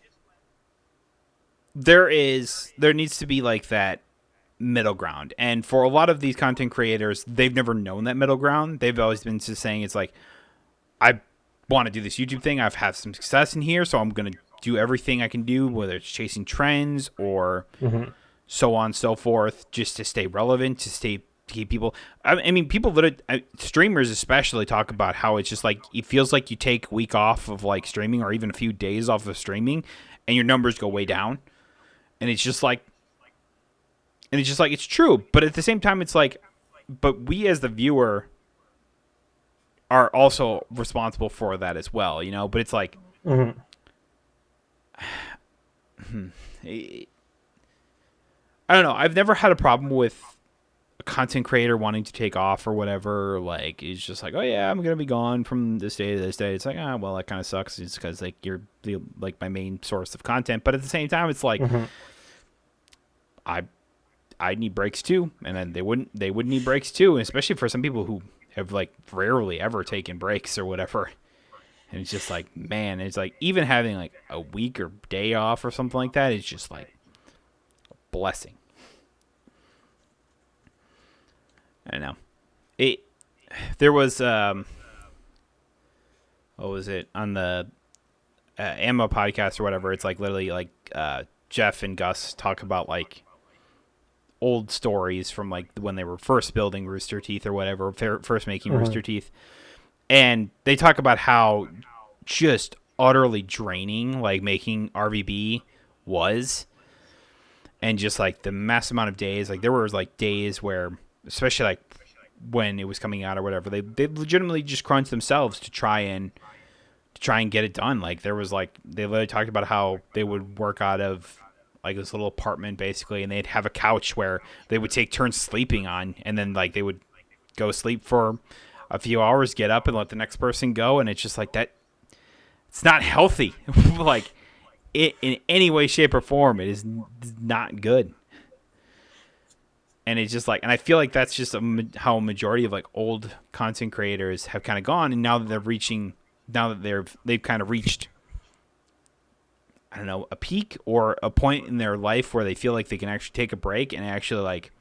A: There needs to be like that middle ground, and for a lot of these content creators, they've never known that middle ground. They've always been just saying it's like, I want to do this YouTube thing. I've had some success in here, so I'm gonna do everything I can do, whether it's chasing trends or
B: Mm-hmm.
A: so on and so forth, just to stay relevant, to keep people. I mean, people that streamers especially talk about how it's just like it feels like you take a week off of like streaming, or even a few days off of streaming, and your numbers go way down. And it's just like, it's true, but at the same time, it's like, but we as the viewer are also responsible for that as well, you know. But it's like,
B: Mm-hmm.
A: I don't know. I've never had a problem with a content creator wanting to take off or whatever. Like, it's just like, oh yeah, I'm gonna be gone from this day to this day. It's like, ah, well, that kind of sucks. It's because like you're like my main source of content. But at the same time, it's like
B: Mm-hmm.
A: I I need breaks too, and then they would need breaks too, and especially for some people who have like rarely ever taken breaks or whatever. And it's just like, man, it's like even having like a week or day off or something like that is just like a blessing. I don't know. It there was what was it on the Ammo podcast or whatever? It's like literally like Jeff and Gus talk about like old stories from like when they were first building Rooster Teeth or whatever, first making
B: Mm-hmm.
A: Rooster Teeth, and they talk about how just utterly draining like making RVB was, and just like the mass amount of days. Like there was like days where, especially like when it was coming out or whatever, they legitimately just crunched themselves to try and get it done. Like there was like they literally talked about how they would work out of like this little apartment basically, and they'd have a couch where they would take turns sleeping on, and then like they would go sleep for a few hours, get up, and let the next person go. And it's just like that. It's not healthy, like it in any way, shape, or form. It is not good. And it's just like, and I feel like that's just how a majority of like old content creators have kind of gone. And now that they've kind of reached I don't know, a peak or a point in their life where they feel like they can actually take a break and actually like,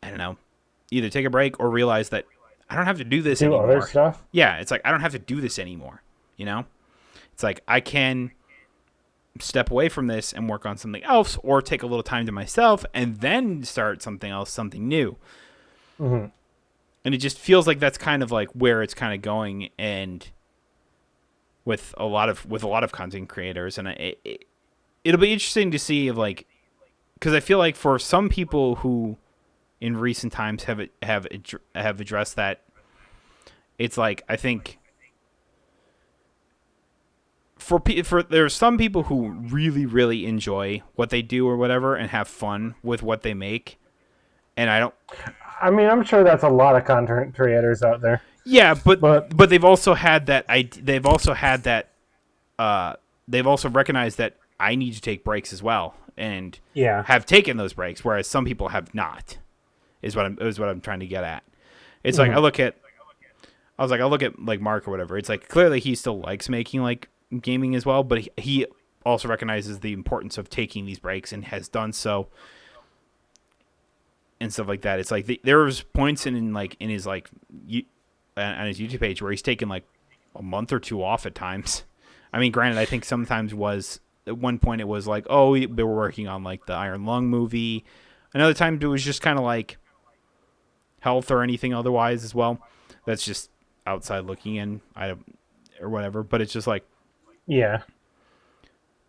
A: I don't know, either take a break or realize that I don't have to do this
B: Do other
A: anymore.
B: stuff.
A: Yeah, it's like I don't have to do this anymore. You know, it's like I can step away from this and work on something else, or take a little time to myself and then start something else, something new.
B: Mm-hmm.
A: And it just feels like that's kind of like where it's kind of going, and with a lot of content creators, and it'll be interesting to see if like, because I feel like for some people who in recent times have addressed that, it's like I think for there's some people who really enjoy what they do or whatever and have fun with what they make, and I don't.
B: I mean, I'm sure that's a lot of content creators out there,
A: Yeah, but
B: but
A: they've also had that. They've also had that. They've also recognized that I need to take breaks as well, and
B: yeah.
A: have taken those breaks, whereas some people have not. Is what I'm trying to get at. It's like
B: Mm-hmm.
A: I look at like Mark or whatever. It's like clearly he still likes making like gaming as well, but he also recognizes the importance of taking these breaks and has done so and stuff like that. It's like there was points in his like on his YouTube page where he's taken like a month or two off at times. I mean, granted, I think sometimes was at one point it was like, oh, they were working on like the Iron Lung movie. Another time it was just kind of like health or anything otherwise as well. That's just outside looking in, or whatever. But it's just like
B: Yeah.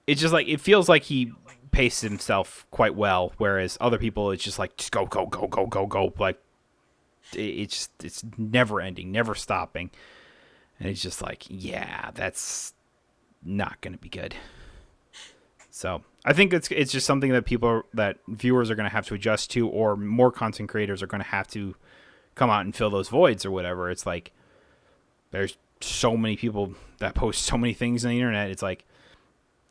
A: it feels like he paced himself quite well, whereas other people it's just like just go like it's never ending, never stopping, and it's just like yeah, that's not going to be good. So I think it's just something that viewers are going to have to adjust to, or more content creators are going to have to come out and fill those voids or whatever. It's like there's so many people that post so many things on the internet. It's like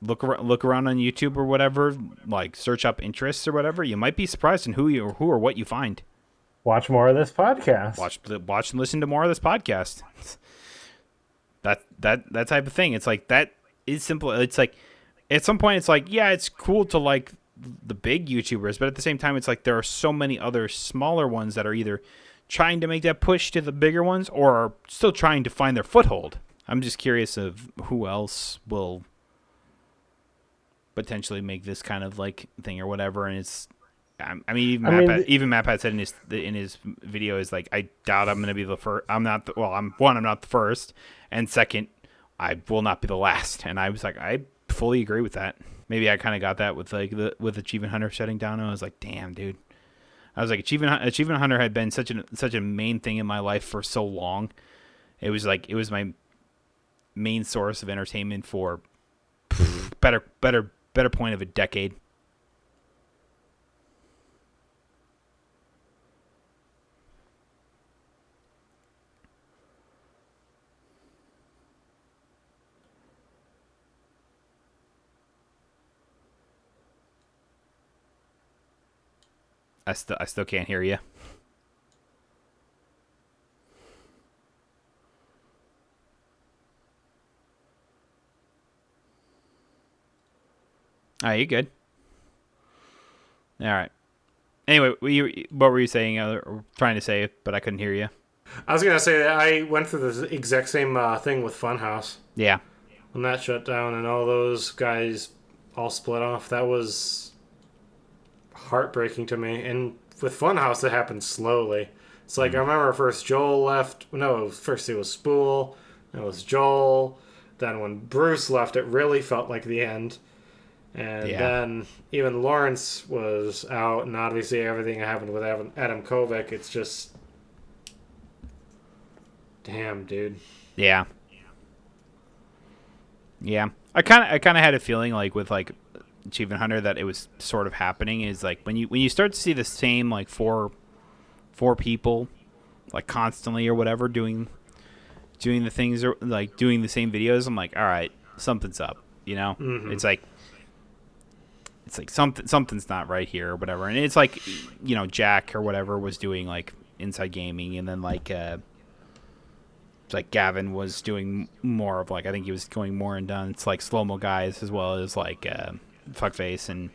A: look around on YouTube or whatever, like search up interests or whatever. You might be surprised in who or what you find.
B: Watch more of this podcast.
A: Watch and listen to more of this podcast. That type of thing. It's like that is simple. It's like at some point it's like yeah, it's cool to like the big YouTubers, but at the same time it's like there are so many other smaller ones that are either trying to make that push to the bigger ones or are still trying to find their foothold. I'm just curious of who else will potentially make this kind of like thing or whatever. And it's, I mean, even MatPat said in his video is like, I doubt I'm going to be the first. I'm not. I'm not the first, and second, I will not be the last. And I was like, I fully agree with that. Maybe I kind of got that with like with Achievement Hunter shutting down. And I was like, damn, dude. I was like, Achievement Hunter had been such a main thing in my life for so long. It was my main source of entertainment for better point of a decade. I still can't hear you. All right, you good? All right. Anyway, what were you saying? Or trying to say, but I couldn't hear you.
C: I was gonna say that I went through the exact same thing with Funhouse
A: Yeah.
C: when that shut down and all those guys all split off. That was heartbreaking to me. And with Funhouse, it happened slowly. It's like I remember first Joel left. No, first it was Spool. Then it was Joel. Then when Bruce left, it really felt like the end. And then even Lawrence was out, and obviously everything that happened with Adam Kovic. It's just, damn, dude.
A: Yeah. Yeah. I kind of had a feeling like with like Achievement Hunter that it was sort of happening is like when you start to see the same like four people like constantly or whatever doing the things or like doing the same videos. I'm like, all right, something's up. You know, It's like something's not right here or whatever. And it's like, you know, Jack or whatever was doing like Inside Gaming, and then like it's like Gavin was doing more of like, I think he was going more and done. It's like slow mo guys as well as like fuckface, and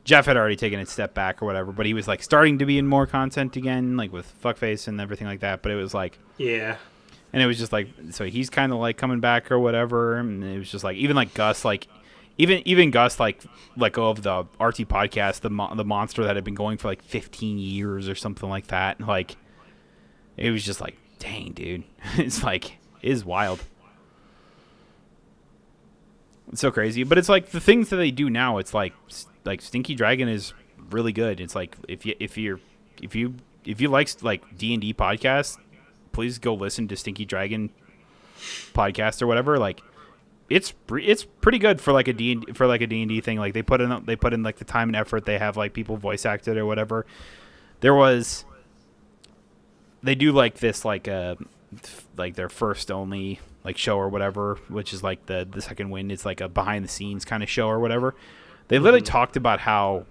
A: Jeff had already taken a step back or whatever, but he was like starting to be in more content again, like with fuckface and everything like that. But it was like,
C: Yeah.
A: and it was just like, so he's kind of like coming back or whatever. And it was just like, even like Gus, like even Gus, like let go of the RT podcast, the monster that had been going for like 15 years or something like that. Like, it was just like, dang, dude, it's like, it is wild. It's so crazy, but it's like the things that they do now. It's like Stinky Dragon is really good. It's like if you like D&D podcasts, please go listen to Stinky Dragon podcast or whatever. Like it's pretty good for like a D&D thing. Like they put in like the time and effort. They have like people voice acted or whatever. They do like this like their first only like show or whatever, which is like the Second Wind. It's like a behind the scenes kind of show or whatever. They literally talked about how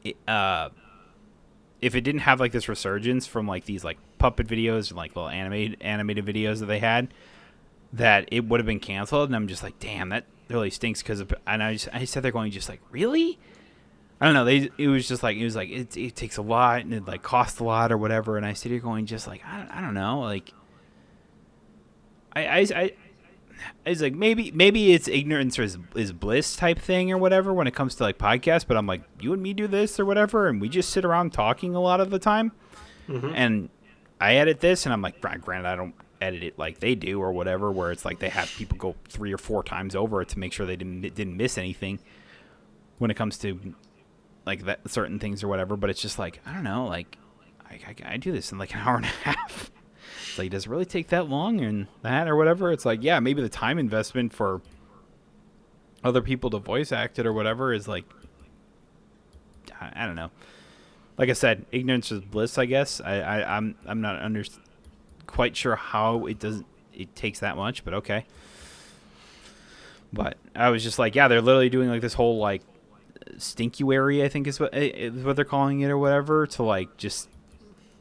A: if it didn't have like this resurgence from like these like puppet videos and like little animated videos that they had, that it would have been canceled. And I'm just like, damn, that really stinks. And I sat there going, just like, really? I don't know. It was like it takes a lot and it like costs a lot or whatever. And I sit here going, just like, I don't know, like. I was like, maybe it's ignorance is bliss type thing or whatever when it comes to like podcasts, but I'm like, you and me do this or whatever, and we just sit around talking a lot of the time. And I edit this, and I'm like, granted, I don't edit it like they do or whatever, where it's like they have people go 3 or 4 times over it to make sure they didn't miss anything when it comes to like that certain things or whatever. But it's just like, I don't know, like I do this in like an hour and a half. It's like, does it really take that long and that or whatever? It's like, yeah, maybe the time investment for other people to voice act it or whatever is like, I don't know. Like I said, ignorance is bliss, I guess. I'm not quite sure how it takes that much, but okay. But I was just like, yeah, they're literally doing like this whole like stinkuary, I think is what they're calling it or whatever, to like just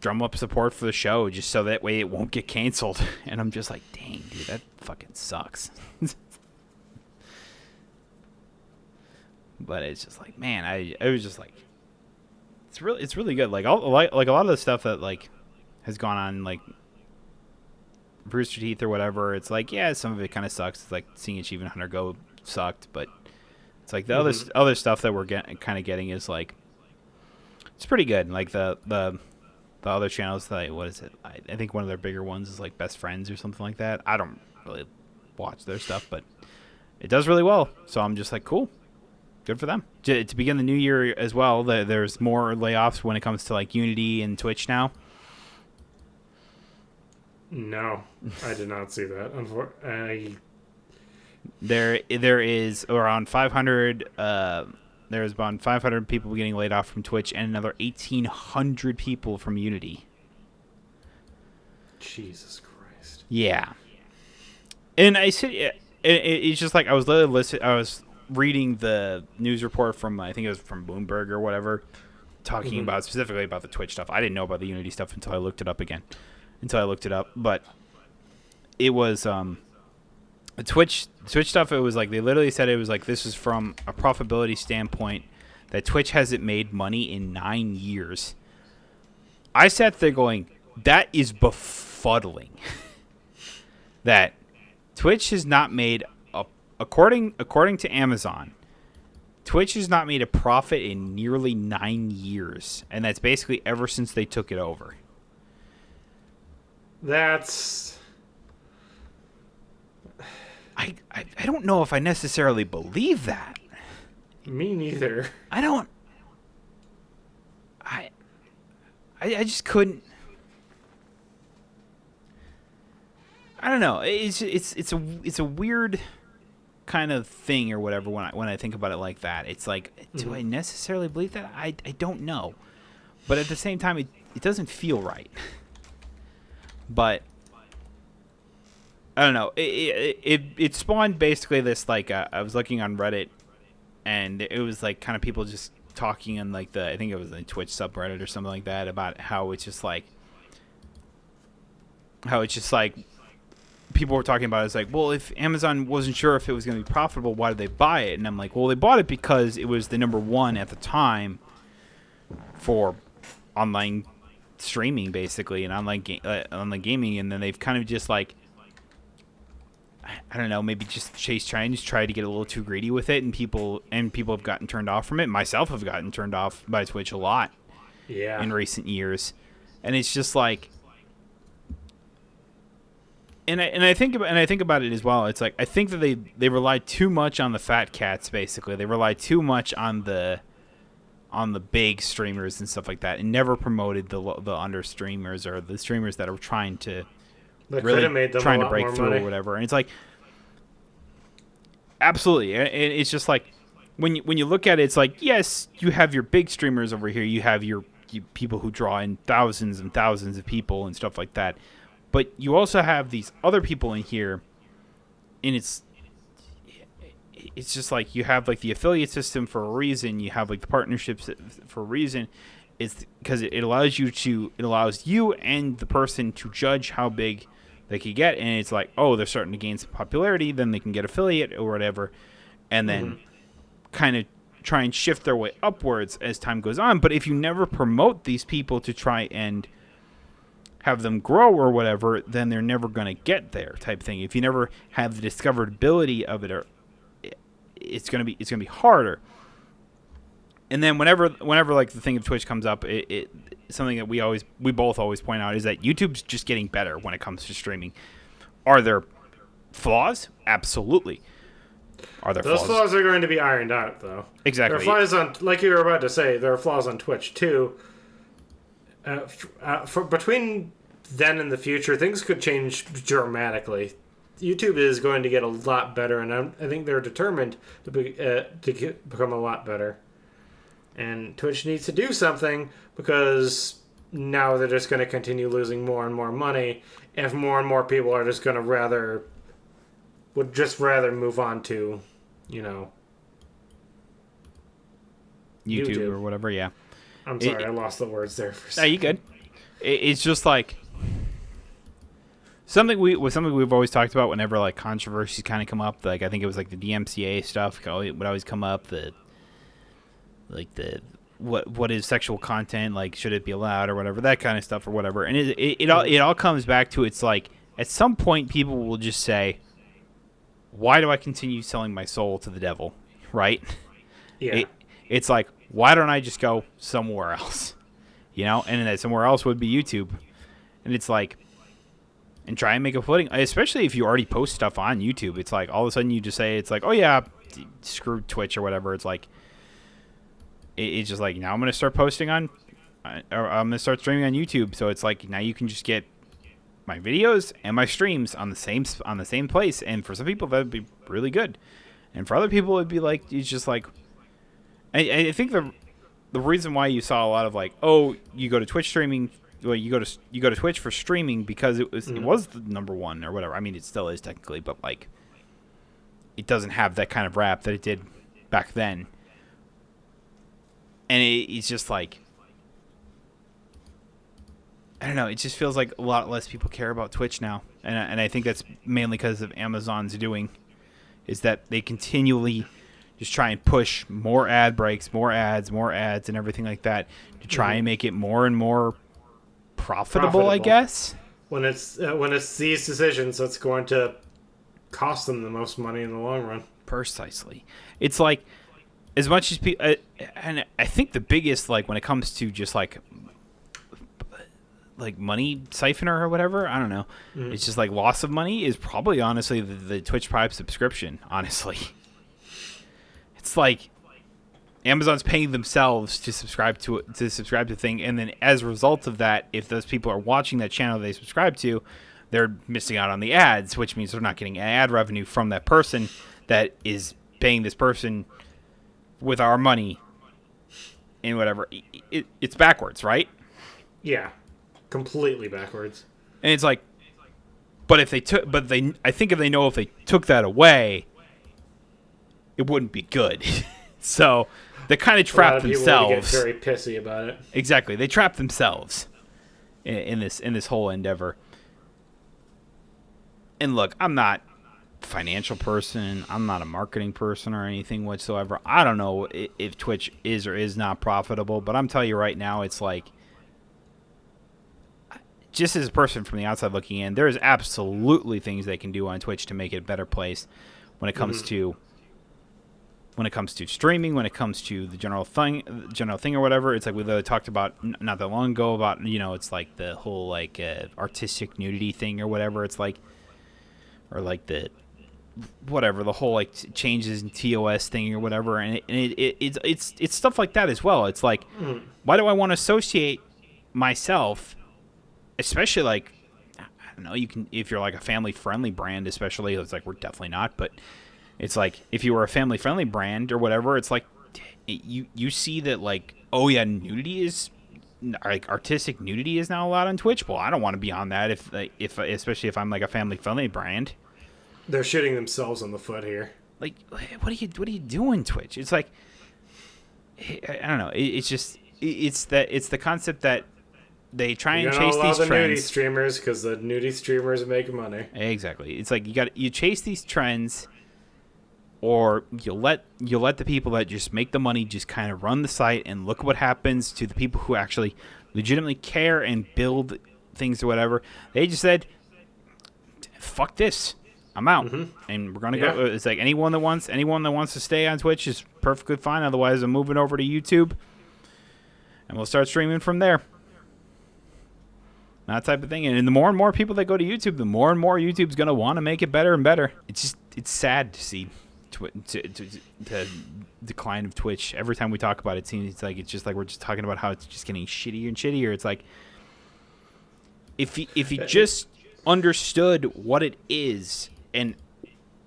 A: drum up support for the show just so that way it won't get canceled. And I'm just like, dang, dude, that fucking sucks. But it's just like, man, I was just like, it's really good. Like a lot of the stuff that like has gone on like Rooster Teeth or whatever, it's like, yeah, some of it kind of sucks. It's like seeing Achievement Hunter go sucked, but it's like the other stuff that we're getting is like, it's pretty good. Like the other channels, like, what is it? I think one of their bigger ones is like Best Friends or something like that. I don't really watch their stuff, but it does really well. So I'm just like, cool, good for them. To begin the new year as well, there's more layoffs when it comes to like Unity and Twitch now.
C: No, I did not see that.
A: There is around 500. There's about 500 people getting laid off from Twitch and another 1,800 people from Unity.
C: Jesus Christ.
A: Yeah. And I said, it's just like I was reading the news report from, I think it was from Bloomberg or whatever, talking about specifically about the Twitch stuff. I didn't know about the Unity stuff until I looked it up again. But it was the Twitch stuff. It was like they literally said it was like, this is from a profitability standpoint that Twitch hasn't made money in 9 years. I sat there going, that is befuddling. That Twitch has not made according to Amazon, Twitch has not made a profit in nearly 9 years, and that's basically ever since they took it over.
C: That's...
A: I don't know if I necessarily believe that.
C: Me neither.
A: I don't. I just couldn't. I don't know. It's a weird kind of thing or whatever when I think about it like that. It's like, do I necessarily believe that? I don't know. But at the same time, it doesn't feel right. But I don't know. It spawned basically this, like, I was looking on Reddit, and it was like kind of people just talking on like I think it was a Twitch subreddit or something like that, about how it's just like, how it's just like people were talking about it. It's like, well, if Amazon wasn't sure if it was going to be profitable, why did they buy it? And I'm like, well, they bought it because it was the number one at the time for online streaming, basically, and online gaming. And then they've kind of just like, I don't know, maybe just chase trends, try to get a little too greedy with it, and people have gotten turned off from it. Myself have gotten turned off by Twitch a lot in recent years, and it's just like, and I think about it as well. It's like I think that they rely too much on the fat cats. Basically, they rely too much on the big streamers and stuff like that, and never promoted the under streamers or the streamers that are trying to really
C: made them
A: trying to break through
C: money.
A: or whatever. And it's like, absolutely, it's just like when you look at it, it's like, yes, you have your big streamers over here, you have your people who draw in thousands and thousands of people and stuff like that, but you also have these other people in here, and it's just like you have like the affiliate system for a reason, you have like the partnerships for a reason. It's because it allows you and the person to judge how big they could get, and it's like, oh, they're starting to gain some popularity, then they can get affiliate or whatever, and then kind of try and shift their way upwards as time goes on. But if you never promote these people to try and have them grow or whatever, then they're never going to get there, type thing. If you never have the discoverability of it, or it's going to be harder. And then whenever like the thing of Twitch comes up, it something that we both always point out is that YouTube's just getting better when it comes to streaming. Are there flaws? Absolutely. Are there
C: Those flaws are going to be ironed out, though.
A: Exactly.
C: There are flaws on, like you were about to say, there are flaws on Twitch too. For between then and the future, things could change dramatically. YouTube is going to get a lot better, and I think they're determined to become a lot better. And Twitch needs to do something, because now they're just going to continue losing more and more money if more and more people are just going to would just rather move on to,
A: YouTube or whatever, yeah.
C: I'm sorry, I lost the words there for a
A: No,
C: second.
A: you good. It's just like something we've always talked about whenever like controversies kind of come up. Like I think it was like the DMCA stuff would always come up. What is sexual content, like should it be allowed or whatever, that kind of stuff or whatever. And it all comes back to, it's like at some point people will just say, why do I continue selling my soul to the devil, right?
C: Yeah.
A: It's like, why don't I just go somewhere else, and that somewhere else would be YouTube. And it's like, and try and make a footing, especially if you already post stuff on YouTube. It's like all of a sudden you just say, it's like, oh yeah, screw Twitch or whatever. It's like, it's just like, now I'm going to start posting or I'm going to start streaming on YouTube. So it's like, now you can just get my videos and my streams on the same place. And for some people that would be really good, and for other people it'd be like, it's just like, I think the reason why you saw a lot of like, oh, you go to Twitch streaming, well, you go to Twitch for streaming because it was the number one or whatever. I mean, it still is technically, but like, it doesn't have that kind of rap that it did back then. And it's just like, I don't know. It just feels like a lot less people care about Twitch now, and I think that's mainly because of Amazon's doing, is that they continually just try and push more ad breaks, more ads, and everything like that to try and make it more and more profitable. I guess
C: when it's these decisions that's going to cost them the most money in the long run.
A: Precisely. It's like, as much as people, and I think the biggest, like when it comes to just like money siphoner or whatever, I don't know. It's just like loss of money is probably honestly the Twitch Prime subscription. Honestly, it's like Amazon's paying themselves to subscribe to the thing, and then as a result of that, if those people are watching that channel they subscribe to, they're missing out on the ads, which means they're not getting ad revenue from that person that is paying this person with our money and whatever. It's backwards, right?
C: Yeah, completely backwards.
A: And it's like, I think if they know if they took that away, it wouldn't be good. So they kind of trap themselves.
C: Get very pissy about it.
A: Exactly, they trap themselves in this whole endeavor. And look, I'm not a financial person. I'm not a marketing person or anything whatsoever. I don't know if Twitch is or is not profitable, but I'm telling you right now, it's like, just as a person from the outside looking in, there's absolutely things they can do on Twitch to make it a better place when it comes to streaming, when it comes to the general thing or whatever. It's like we talked about not that long ago about, it's like the whole like artistic nudity thing or whatever. It's like, or like the whole like changes in TOS thing or whatever, and it's stuff like that as well. It's like, why do I want to associate myself, especially like, I don't know, you can, if you're like a family friendly brand, especially, it's like we're definitely not, but it's like if you were a family friendly brand or whatever, it's like you see that like, oh yeah, nudity is like artistic nudity is now allowed on Twitch. Well, I don't want to be on that if especially if I'm like a family friendly brand.
C: They're shooting themselves in the foot here.
A: Like, what are you doing, Twitch? It's like, I don't know. It's the concept that they try and chase these
C: the
A: trends.
C: nudie streamers because the nudie streamers make money.
A: Exactly. It's like you chase these trends, or you let the people that just make the money just kind of run the site, and look what happens to the people who actually legitimately care and build things or whatever. They just said, "Fuck this, I'm out," and we're gonna go. It's like anyone that wants to stay on Twitch is perfectly fine. Otherwise, I'm moving over to YouTube, and we'll start streaming from there. That type of thing. And the more and more people that go to YouTube, the more and more YouTube's gonna want to make it better and better. It's sad to see the decline of Twitch. Every time we talk about it, it seems like it's just like we're just talking about how it's just getting shittier and shittier. It's like if you just understood what it is and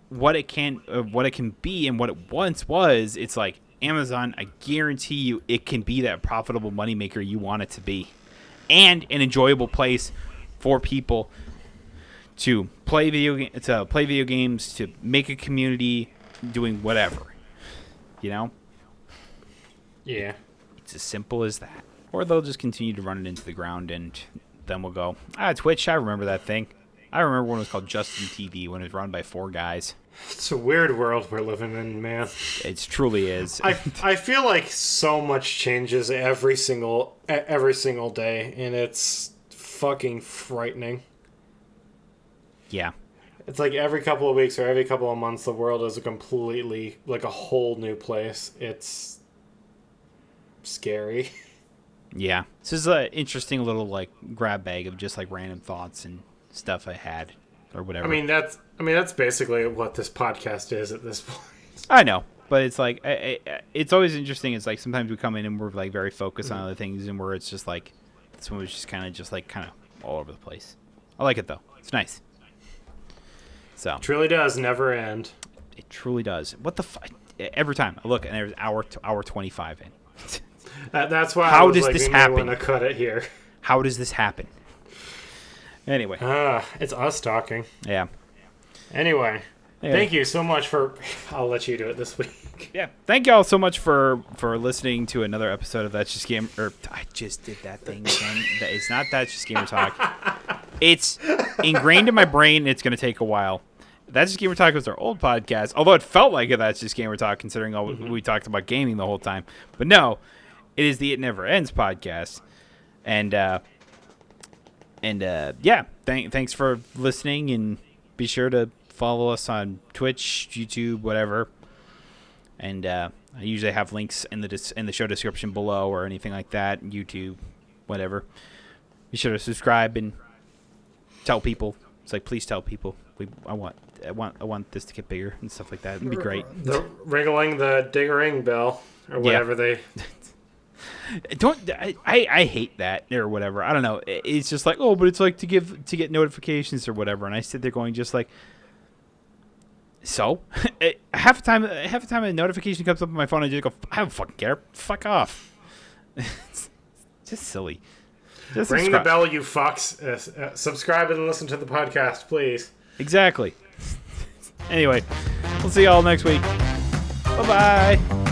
A: what it can be and what it once was, it's like Amazon, I guarantee you it can be that profitable moneymaker you want it to be, and an enjoyable place for people to play video games, to make a community, doing whatever, Yeah. It's as simple as that. Or they'll just continue to run it into the ground, and then we'll go, Twitch, I remember that thing. I remember when it was called Justin TV, when it was run by 4 guys.
C: It's a weird world we're living in, man.
A: It truly is.
C: I feel like so much changes every single day, and it's fucking frightening.
A: Yeah.
C: It's like every couple of weeks or every couple of months, the world is a completely, like a whole new place. It's scary.
A: Yeah. This is an interesting little, like, grab bag of just, like, random thoughts and stuff I had or whatever.
C: I mean, that's basically what this podcast is at this point.
A: I know, but it's like, it's always interesting. It's like sometimes we come in and we're, like, very focused on other things, and where it's just, like, this one was just kind of all over the place. I like it, though. It's nice. So.
C: It truly does never end.
A: It truly does. What the fuck? Every time I look, and there's hour 25 in.
C: That's why
A: How
C: I was
A: does
C: like,
A: this
C: we
A: happen?
C: may want to cut it here.
A: How does this happen? Anyway.
C: It's us talking.
A: Yeah.
C: Anyway, thank you so much for... I'll let you do it this week.
A: Yeah. Thank y'all so much for listening to another episode of That's Just Game... Or, I just did that thing again. It's not That's Just Gamer Talk. It's ingrained in my brain. It's going to take a while. That's Just Gamer Talk was our old podcast, although it felt like That's Just Gamer Talk, considering all we talked about gaming the whole time. But no, it is the It Never Ends podcast. And yeah, thanks for listening, and be sure to follow us on Twitch, YouTube, whatever. And I usually have links in the show description below, or anything like that, YouTube, whatever. Be sure to subscribe and tell people. It's like, please tell people. I want this to get bigger and stuff like that. It'd be great.
C: The wriggling the ding-a-ring bell, or whatever they...
A: I hate that or whatever. I don't know. It's just like, but it's like to get notifications or whatever. And I sit there going just like, so half the time a notification comes up on my phone, I just go, I don't fucking care. Fuck off. It's just silly. Just
C: ring the bell, you fucks. Subscribe and listen to the podcast, please.
A: Exactly. Anyway, we'll see y'all next week. Bye-bye.